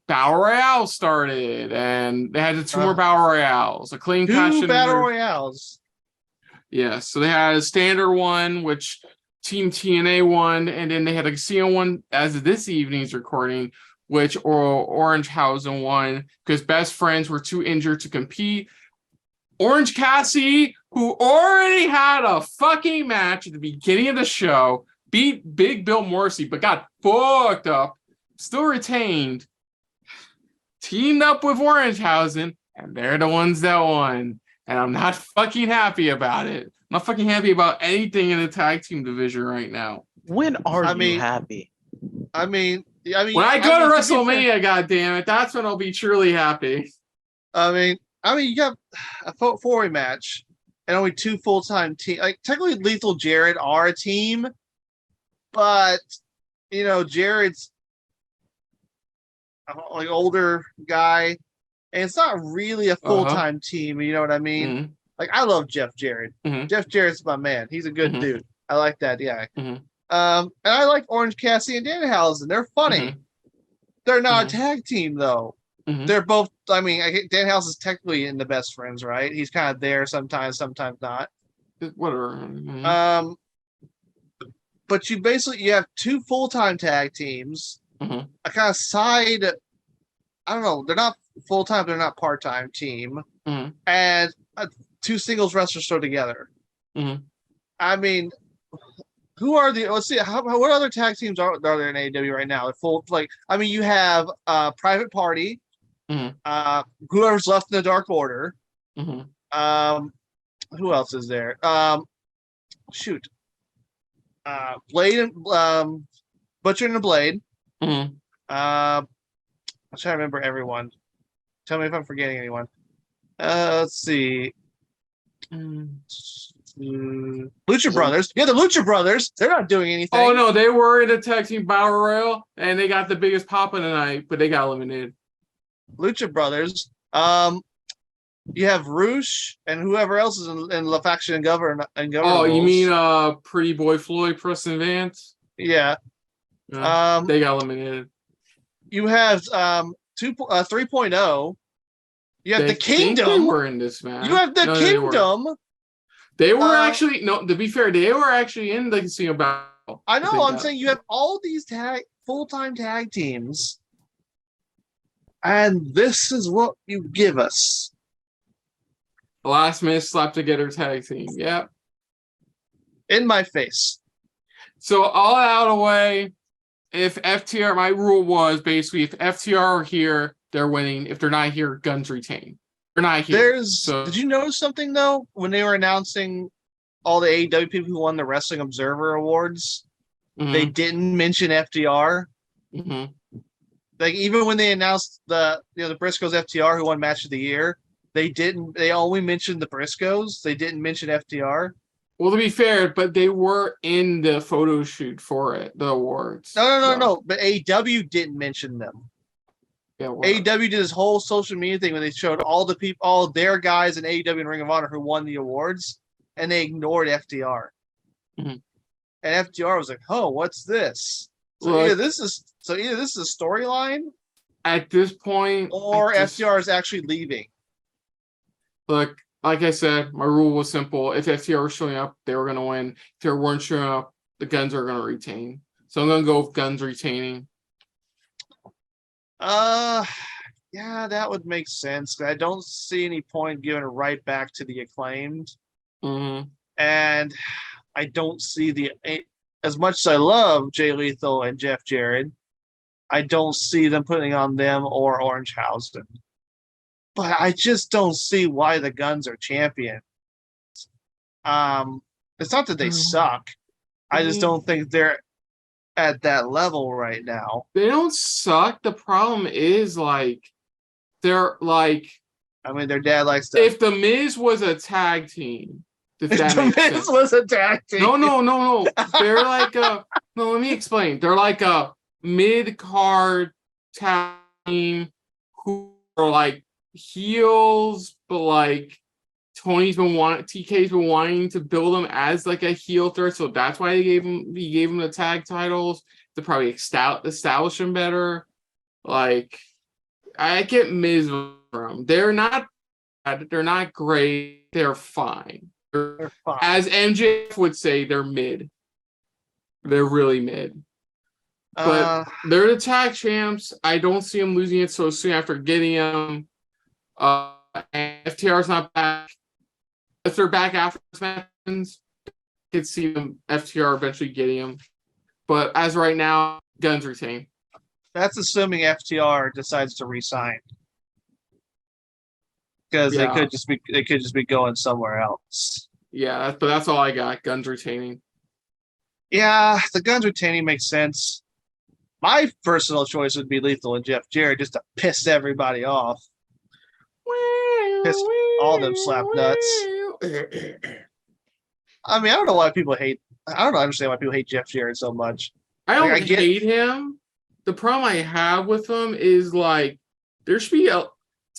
Battle Royale started, and they had two more Battle Royales. Acclaimed two Battle Royales. Yeah, so they had a standard one, which Team TNA won, and then they had a casino one as of this evening's recording, which Orangehausen won because Best Friends were too injured to compete. Orange Cassidy, who already had a fucking match at the beginning of the show, beat Big Bill Morrissey, but got fucked up, still retained, teamed up with Orangehausen, and they're the ones that won. And I'm not fucking happy about it. I'm not fucking happy about anything in the tag team division right now. When are you happy? I mean, when I go to WrestleMania, goddammit, that's when I'll be truly happy. I mean, you got a four-way match and only two full-time teams. Like, technically, Lethal Jared are a team, but Jared's like older guy, and it's not really a full-time team. You know what I mean? Mm-hmm. Like, I love Jeff Jarrett. Mm-hmm. Jeff Jarrett's my man. He's a good dude. I like that guy. Mm-hmm. And I like Orange Cassidy and Danhausen. They're funny. Mm-hmm. They're not a tag team, though. Mm-hmm. They're both, I mean, Danhausen's technically in the Best Friends, right? He's kind of there sometimes not. Whatever. Mm-hmm. But you have two full-time tag teams. Mm-hmm. A kind of side, I don't know, they're not full-time, they're not part-time team. Mhm. and two singles wrestlers thrown together. Mhm. I mean, who are the? Let's see. What other tag teams are there in AEW right now? They're full. Like, I mean, you have Private Party. Mhm. Whoever's left in the Dark Order. Mhm. Who else is there? Shoot. Blade and Butcher and the Blade. Mhm. I'm trying to remember everyone. Tell me if I'm forgetting anyone. Let's see. Lucha Brothers. Yeah, the Lucha Brothers. They're not doing anything. Oh no, they were in a tag team battle royal and they got the biggest pop of the night, but they got eliminated. Lucha Brothers. You have Roosh and whoever else is in La Faction and Govern. Oh, you mean Pretty Boy Floyd, Preston Vance? Yeah. Yeah, they got eliminated. You have 3.0. You have the Kingdom. They were in this match. You have the Kingdom. They were actually no. To be fair, they were actually in the casino battle. I know. I'm saying you have all these full-time tag teams, and this is what you give us. Last minute slap together tag team. Yep. In my face. So all out of the way. If FTR, my rule was basically if FTR are here, they're winning. If they're not here, guns retain. They're not here. Did you notice something though when they were announcing all the AEW people who won the Wrestling Observer Awards? Mm-hmm. They didn't mention FTR. Mm-hmm. Like even when they announced the Briscoes FTR who won Match of the Year, they didn't. They only mentioned the Briscoes. They didn't mention FTR. Well, to be fair, but they were in the photo shoot for it, the awards. No. But AEW didn't mention them. Yeah, AEW did this whole social media thing where they showed all the people, all their guys in AEW and Ring of Honor who won the awards, and they ignored FTR. Mm-hmm. And FTR was like, "Oh, what's this?" So either this is a storyline at this point, or FTR is actually leaving. Look, like I said, my rule was simple. If FTR were showing up, they were going to win. If they weren't showing up, the Guns are going to retain. So I'm going to go with Guns retaining. Yeah, that would make sense. I don't see any point giving it right back to the Acclaimed. Mm-hmm. And I don't see as much as I love Jay Lethal and Jeff Jarrett, I don't see them putting on them or Orange Houston. But I just don't see why the Guns are champions. It's not that they suck. I just don't think they're at that level right now. They don't suck. The problem is they're like. I mean, their dad likes to. If the Miz was a tag team, if that the makes Miz sense. was a tag team. No. They're like a. No, let me explain. They're like a mid-card tag team who are like heels, but like TK's been wanting to build them as like a heel threat, so that's why he gave him the tag titles to probably establish them better. Like I get Miz from them. They're not bad, they're not great, they're fine. They're fine. As MJF would say, they're mid. They're really mid. But they're the tag champs. I don't see them losing it so soon after getting them. FTR's not back. If they're back after this happens, I could see them FTR eventually getting them. But as right now, Guns retain. That's assuming FTR decides to resign. Because they could just be going somewhere else. Yeah, but that's all I got. Guns retaining. Yeah, the Guns retaining makes sense. My personal choice would be Lethal and Jeff Jarrett just to piss everybody off. Piss all them slap nuts. I mean, I don't know why people hate. I don't understand why people hate Jeff Jarrett so much. I don't hate him. The problem I have with him is there should be a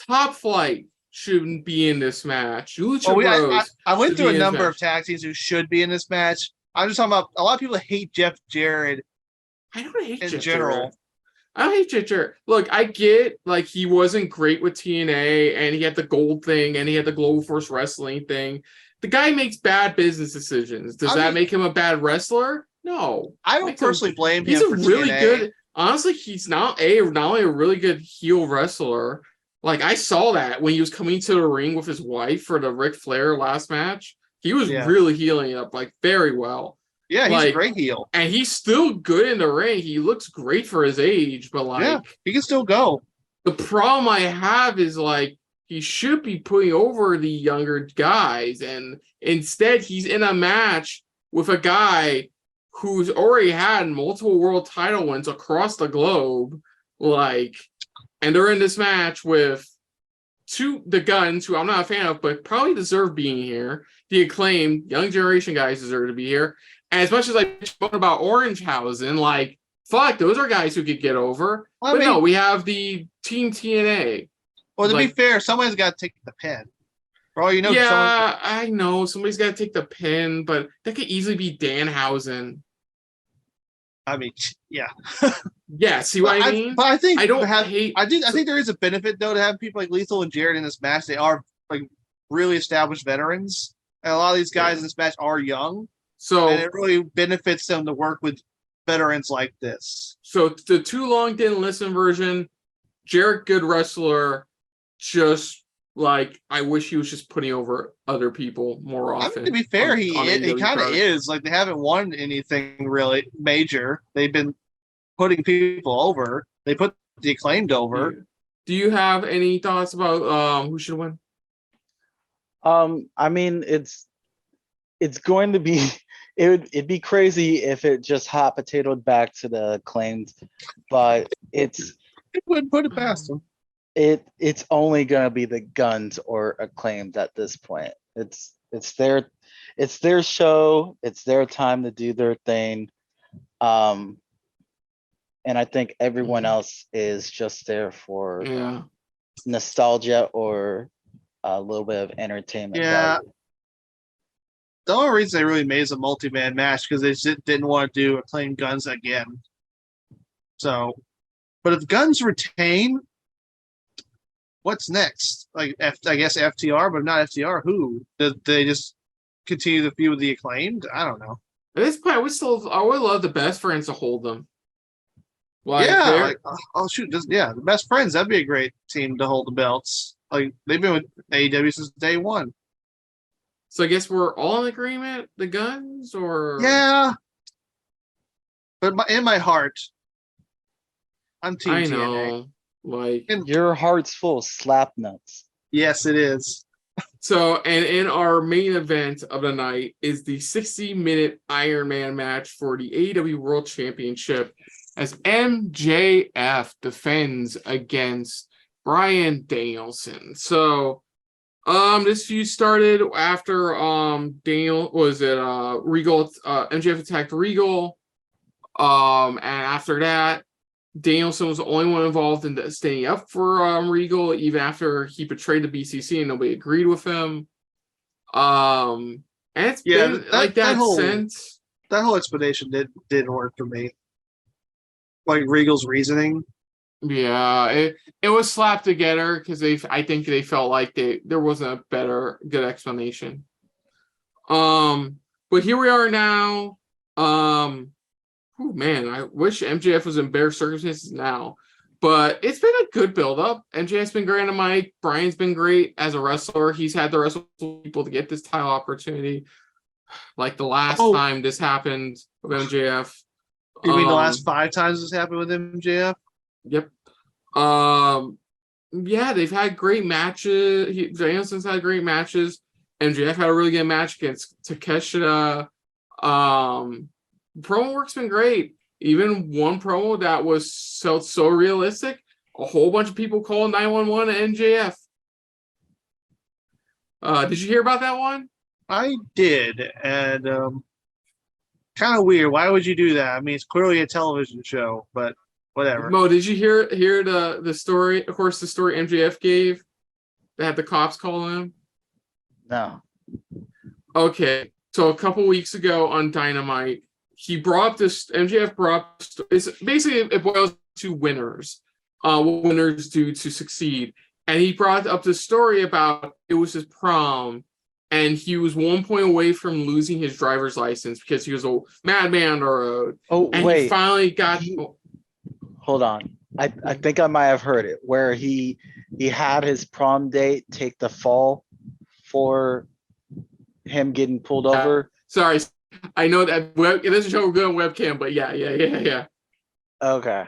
Top Flight shouldn't be in this match. I went through a number of tag teams who should be in this match. I'm just talking about a lot of people hate Jeff Jarrett. I don't hate in Jeff general. Jarrett. I don't hate Jeff Jarrett. Look, I get he wasn't great with TNA and he had the gold thing and he had the Global Force Wrestling thing. The guy makes bad business decisions. Does that make him a bad wrestler? No. I don't personally blame him. He's for a really TNA. good. Honestly, he's not only a really good heel wrestler, Like, I saw that when he was coming to the ring with his wife for the Ric Flair last match. He was really healing up, like, very well. Yeah, he's like, a great heel. And he's still good in the ring. He looks great for his age, but, like... he can still go. The problem I have is, like, he should be putting over the younger guys, and instead he's in a match with a guy who's already had multiple world title wins across the globe, like, and they're in this match with the Guns, who I'm not a fan of, but probably deserve being here. The Acclaimed, Young Generation guys deserve to be here. And as much as I spoke about Orangehausen, like, fuck, those are guys who could get over. But no, we have the Team TNA. Well, to be fair, someone's got to take the pin. For all you know, I know somebody's got to take the pin, but that could easily be Danhausen. I mean, yeah. Yeah, see what I mean? But I think I don't hate. I think there is a benefit though to having people like Lethal and Jarrett in this match. They are like really established veterans, and a lot of these guys in this match are young. So and it really benefits them to work with veterans like this. So the Too Long Didn't Listen version, Jarrett, good wrestler, just like, I wish he was just putting over other people more often. I mean, to be fair, he kind of is. Like, they haven't won anything really major. They've been putting people over. They put the Acclaimed over. Do you have any thoughts about who should win? I mean, it's going to be it'd be crazy if it just hot potatoed back to the Acclaimed, but it wouldn't put it past them. It's only gonna be the Guns or Acclaimed at this point. It's their show. It's their time to do their thing. And I think everyone else is just there for nostalgia or a little bit of entertainment. Yeah. Value. The only reason they really made is a multi-man match because they just didn't want to do Acclaimed Guns again. So, but if Guns retain, what's next? Like, I guess FTR, but not FTR. Who? Did they just continue the feud with the Acclaimed? I don't know. At this point, I would love the Best Friends to hold them. Like, the Best Friends. That'd be a great team to hold the belts. Like, they've been with AEW since day one. So I guess we're all in agreement, the Guns, or yeah. But in my heart, I'm Team TNA. know, like, your heart's full of slap nuts. Yes, it is. So, and in our main event of the night is the 60-minute Iron Man match for the AEW World Championship, as MJF defends against Bryan Danielson. So, this feud started after Regal, MJF attacked Regal. And after that, Danielson was the only one involved in standing up for Regal, even after he betrayed the BCC and nobody agreed with him. And it's been like that since. That whole explanation didn't work for me. Like Regal's reasoning. Yeah, it was slapped together because I think they felt like there wasn't a good explanation. But here we are now. Oh man, I wish MJF was in better circumstances now. But it's been a good build-up. MJF's been great on the mic. Brian's been great as a wrestler. He's had to wrestle people to get this title opportunity. Like the last time this happened with MJF. You mean the last 5 times this happened with MJF? Yep. Yeah, they've had great matches. Danielson's had great matches. MJF had a really good match against Takeshita. Promo work's been great. Even one promo that was so realistic, a whole bunch of people called 911 at MJF. Did you hear about that one? I did, and kind of weird. Why would you do that? I mean, it's clearly a television show, but whatever. Mo, did you hear the story? Of course, the story MJF gave that had the cops call him. No. Okay, so a couple weeks ago on Dynamite, he brought this. MJF brought. It's basically it boils to winners. What winners do to succeed, and he brought up this story about it was his prom. And he was 1 point away from losing his driver's license because he was a madman he finally got. Hold on, I think I might have heard it where he he had his prom date take the fall for him getting pulled over. Sorry, I know that it doesn't show good on webcam, but yeah. Okay.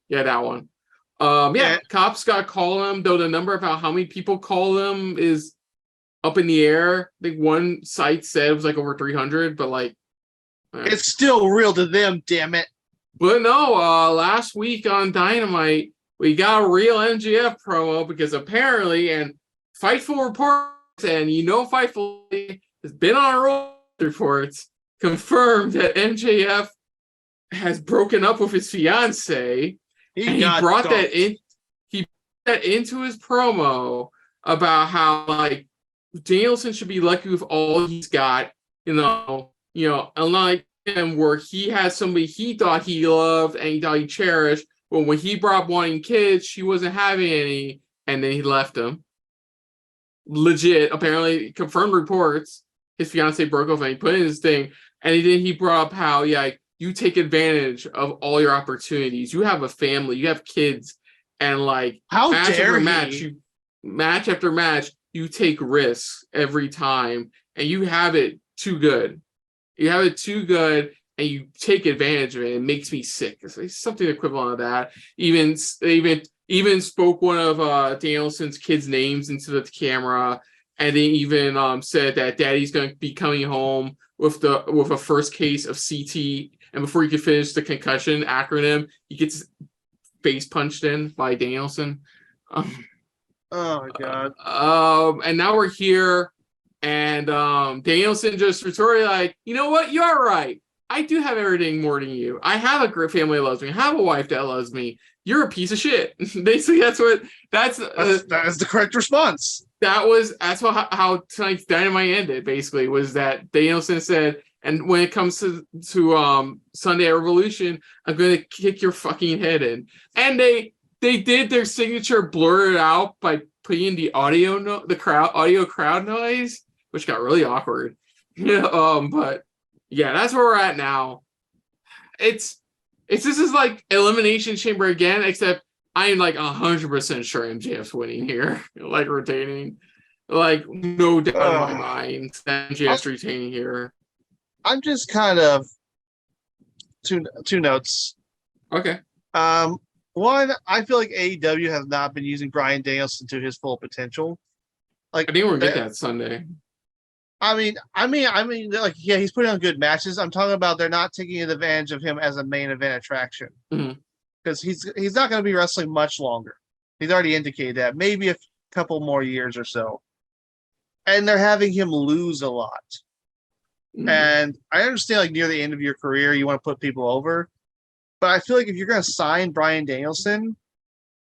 Yeah, that one. Yeah. Cops got call him, though the number about how many people call him is up in the air. I think one site said it was like over 300, but like It's still real to them, damn it. But no, last week on Dynamite, we got a real MJF promo because apparently, and Fightful reports, and Fightful has been on a roll reports, confirmed that MJF has broken up with his fiance. He brought that in. He brought that into his promo about how like Danielson should be lucky with all he's got. Unlike him, where he had somebody he thought he loved and he thought he cherished, but when he brought up wanting kids, she wasn't having any, and then he left him. Legit, apparently, confirmed reports. His fiance broke off and he put in his thing, and he brought up how you take advantage of all your opportunities. You have a family, you have kids, and like how match dare after he? match after match, you take risks every time, and you have it too good. You have it too good, and you take advantage of it. It makes me sick. It's something equivalent of that. Even spoke one of Danielson's kids' names into the camera, and they even said that Daddy's going to be coming home with a first case of CT. And before he could finish the concussion acronym, he gets face punched in by Danielson. Oh my god! And now we're here, and Danielson just retorted like, "You know what? You are right. I do have everything more than you. I have a great family that loves me. I have a wife that loves me. You're a piece of shit." Basically, that's that is the correct response. That's how tonight's Dynamite ended. Basically, was that Danielson said, "And when it comes to Sunday at Revolution, I'm going to kick your fucking head in." And they did their signature blur it out by putting the audio crowd noise, which got really awkward. But yeah, that's where we're at now. This is like Elimination Chamber again, except I am like 100% sure MJF's winning here, like retaining, like no doubt in my mind that MJF's retaining here. I'm just kind of two notes. Okay. One, I feel like AEW has not been using Bryan Danielson to his full potential. Like I think we're gonna get that Sunday. I mean, like, yeah, he's putting on good matches. I'm talking about they're not taking advantage of him as a main event attraction because he's not going to be wrestling much longer. He's already indicated that, maybe a couple more years or so, and they're having him lose a lot. And I understand, like, near the end of your career, you want to put people over, but I feel like if you're going to sign Bryan Danielson,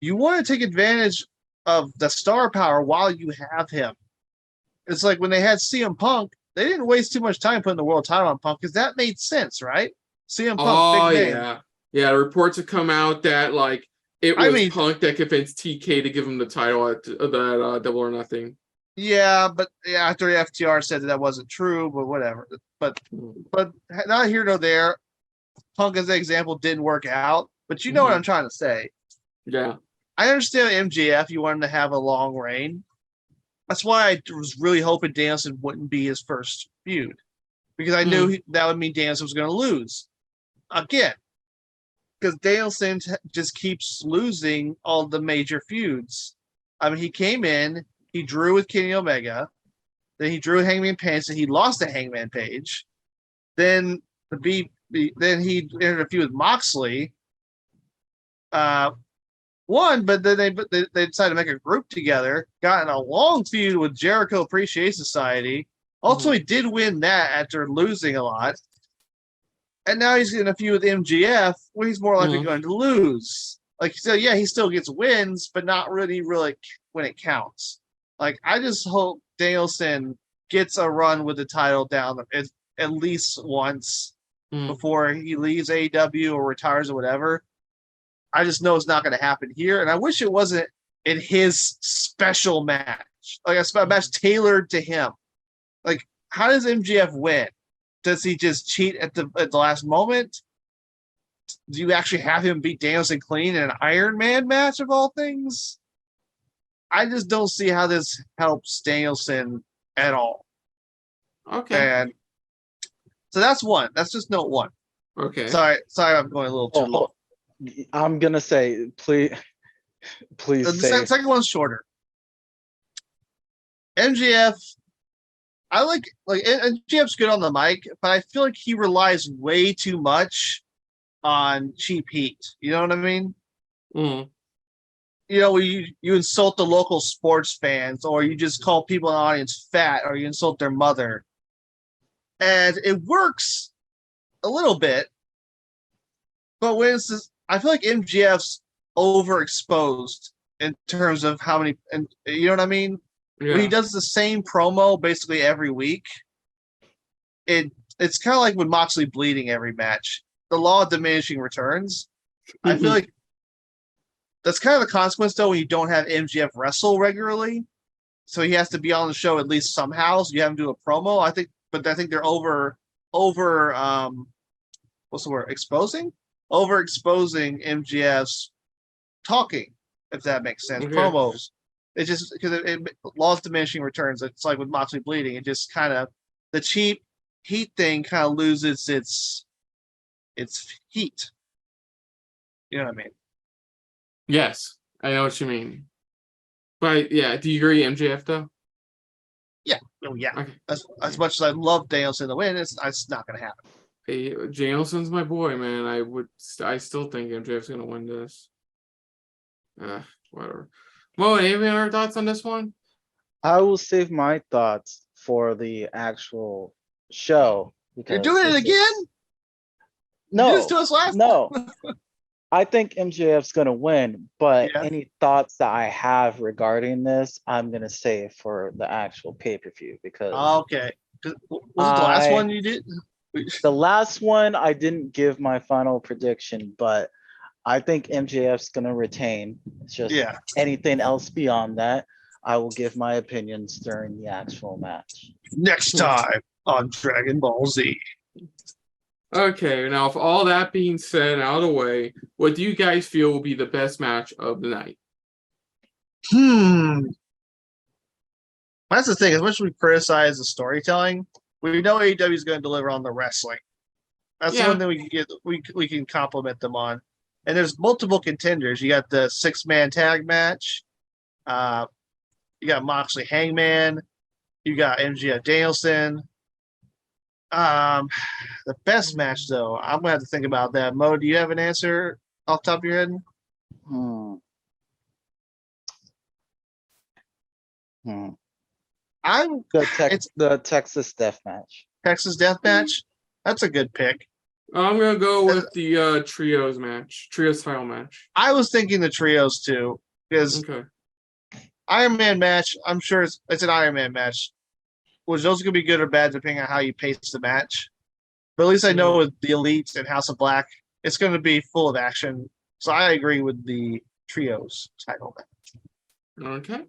you want to take advantage of the star power while you have him. It's like when they had CM Punk, they didn't waste too much time putting the world title on Punk because that made sense, right? CM Punk, big name. Yeah. Reports have come out that like it was Punk that convinced TK to give him the title at that Double or Nothing. Yeah, but after FTR said that wasn't true, but whatever. But not here nor there. Punk, as an example, didn't work out. But you know what I'm trying to say. Yeah. I understand MJF, you want him to have a long reign. That's why I was really hoping Danielson wouldn't be his first feud. Because I knew that would mean Danielson was going to lose. Again. Because Danielson just keeps losing all the major feuds. I mean, he came in, he drew with Kenny Omega, then he drew Hangman Page, and he lost to Hangman Page. Then then he entered a feud with Moxley. Won, but then they decided to make a group together, got in a long feud with Jericho Appreciation Society. Also, he did win that after losing a lot. And now he's in a feud with MGF where he's more likely going to lose. Like, so yeah, he still gets wins, but not really when it counts. Like, I just hope Danielson gets a run with the title down at least once before he leaves AEW or retires or whatever. I just know it's not going to happen here, and I wish it wasn't in his special match, like a match tailored to him. Like, how does MJF win? Does he just cheat at the last moment? Do you actually have him beat Danielson clean in an Iron Man match of all things? I just don't see how this helps Danielson at all. Okay. And so that's one. That's just note one. Okay. Sorry, I'm going a little too long. I'm gonna say, please The say. second one's shorter. MJF, I like MJF's good on the mic, but I feel like he relies way too much on cheap heat. You know what I mean? Mm. You know, you insult the local sports fans, or you just call people in the audience fat, or you insult their mother. And it works a little bit, but when it's this, I feel like MJF's overexposed in terms of how many, and you know what I mean? Yeah. When he does the same promo basically every week, it's kind of like with Moxley bleeding every match. The law of diminishing returns. I feel like that's kind of the consequence though when you don't have MJF wrestle regularly. So he has to be on the show at least somehow. So you have him do a promo. I think they're over what's the word? Overexposing MJF's talking, if that makes sense. Okay. Promos. It's just because it laws diminishing returns. It's like with Moxley bleeding. It just kind of the cheap heat thing kind of loses its heat. You know what I mean? Yes, I know what you mean. But yeah, do you agree, MJF though? Yeah. Oh yeah. Okay. As much as I love Danielson to win, it's not going to happen. Hey, Danielson's my boy, man. I still think MJF's gonna win this. Whatever. Mo, any other thoughts on this one? I will save my thoughts for the actual show. You're doing it again? You did this to us last No. I think MJF's gonna win, but Yeah. any thoughts that I have regarding this, I'm gonna save for the actual pay-per-view because Okay. Was it the last one you did? the last one I didn't give my final prediction, but I think MJF's gonna retain. It's just Yeah. anything else beyond that, I will give my opinions during the actual match. Next time on Dragon Ball Z. Okay, now with all that being said and out of the way, what do you guys feel will be the best match of the night? That's the thing. As much as we criticize the storytelling, we know AEW is going to deliver on the wrestling. That's the one thing we can get. We can compliment them on. And there's multiple contenders. You got the 6-man tag match. You got Moxley Hangman. You got MJF Danielson. The best match though, I'm gonna have to think about that. Mo, do you have an answer off the top of your head? I'm The Texas Death Match. Texas Death Match. That's a good pick. I'm gonna go with the trios title match. I was thinking the trios too, because Iron Man match. I'm sure it's an Iron Man match. Was those gonna be good or bad depending on how you pace the match? But at least I know with the Elites and House of Black, it's going to be full of action. So I agree with the trios title match.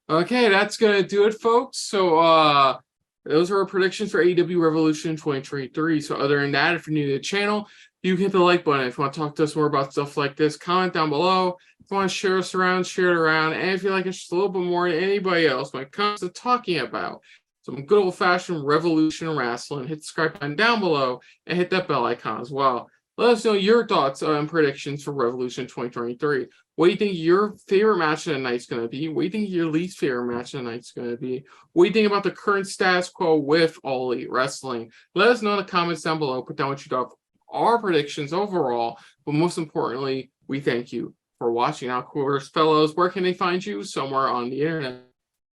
Okay, that's gonna do it, folks. So those are our predictions for AEW Revolution 2023. So other than that, if you're new to the channel, you can hit the like button. If you want to talk to us more about stuff like this, comment down below. If you want to share us around, share it around. And if you like us just a little bit more than anybody else when it comes to talking about some good old-fashioned Revolution wrestling, hit the subscribe button down below and hit that bell icon as well. Let us know your thoughts and predictions for Revolution 2023. What do you think your favorite match of the night is going to be? What do you think your least favorite match of the night is going to be? What do you think about the current status quo with All Elite Wrestling? Let us know in the comments down below. Put down what you thought of our predictions overall. But most importantly, we thank you for watching. Now, of course, fellows, where can they find you? Somewhere on the internet.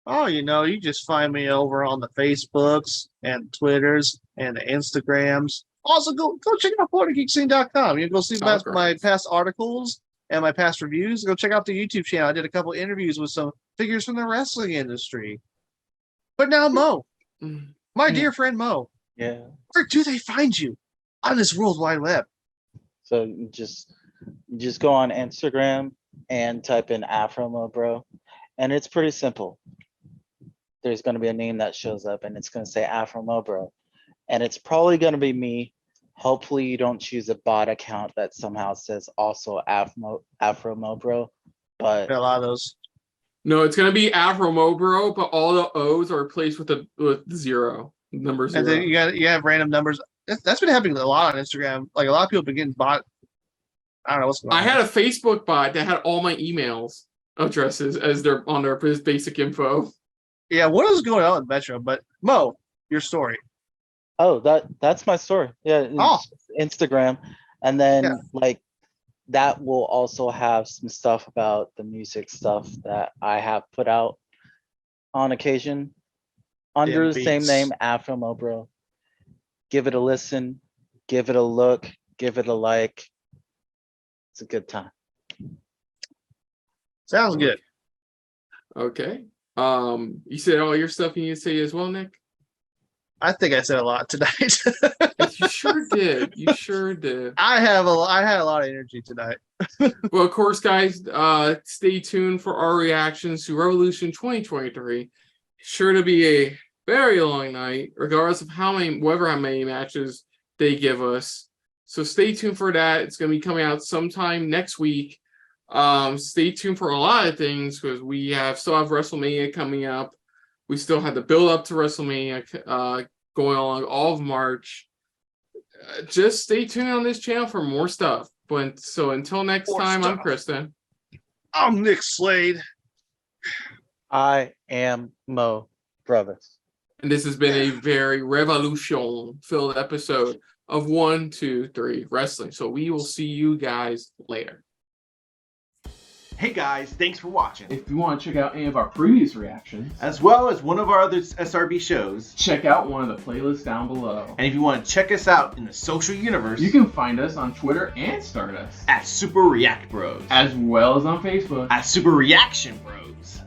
Oh, you just find me over on the Facebooks and Twitters and the Instagrams. Also, go check out PorterGeekScene.com. You can go see my past articles and my past reviews. Go check out the YouTube channel. I did a couple interviews with some figures from the wrestling industry. But now, Mo, my dear friend Mo, where do they find you on this World Wide Web? So you just go on Instagram and type in Afro Bro, and it's pretty simple. There's going to be a name that shows up, and it's going to say Afro Bro, and it's probably going to be me. Hopefully, you don't choose a bot account that somehow says also Afro Bro, but a lot of those. No, it's gonna be Afro Mobro, but all the O's are replaced with zero. Number zero. And then you have random numbers. That's been happening a lot on Instagram. Like a lot of people begin bot. I don't know what's going on. I had a Facebook bot that had all my emails addresses as their on their basic info. Yeah, what is going on with Metro? But Mo, your story. Oh, that's my story. Yeah, Oh. Instagram, and then Yeah. like that will also have some stuff about the music stuff that I have put out on occasion under the same beats. name, Afro Mobro. Give it a listen, give it a look, give it a like. It's a good time. Sounds good. Okay. You said all your stuff you need to say as well, Nick? I think I said a lot tonight. Yes, you sure did. You sure did. I had a lot of energy tonight. Well, of course, guys, stay tuned for our reactions to Revolution 2023. Sure to be a very long night, regardless of how many matches they give us. So stay tuned for that. It's going to be coming out sometime next week. Stay tuned for a lot of things because we still have WrestleMania coming up. We still have the build up to WrestleMania going along all of March. Just stay tuned on this channel for more stuff. But so until next time, I'm Kristen. I'm Nick Slade. I am Mo Brothers. And this has been a very revolution-filled episode of 1, 2, 3 Wrestling. So we will see you guys later. Hey guys, thanks for watching. If you want to check out any of our previous reactions, As well as one of our other SRB shows. check out one of the playlists down below. And if you want to check us out in the social universe, You can find us on Twitter and Stardust, at Super React Bros. as well as on Facebook. At Super Reaction Bros.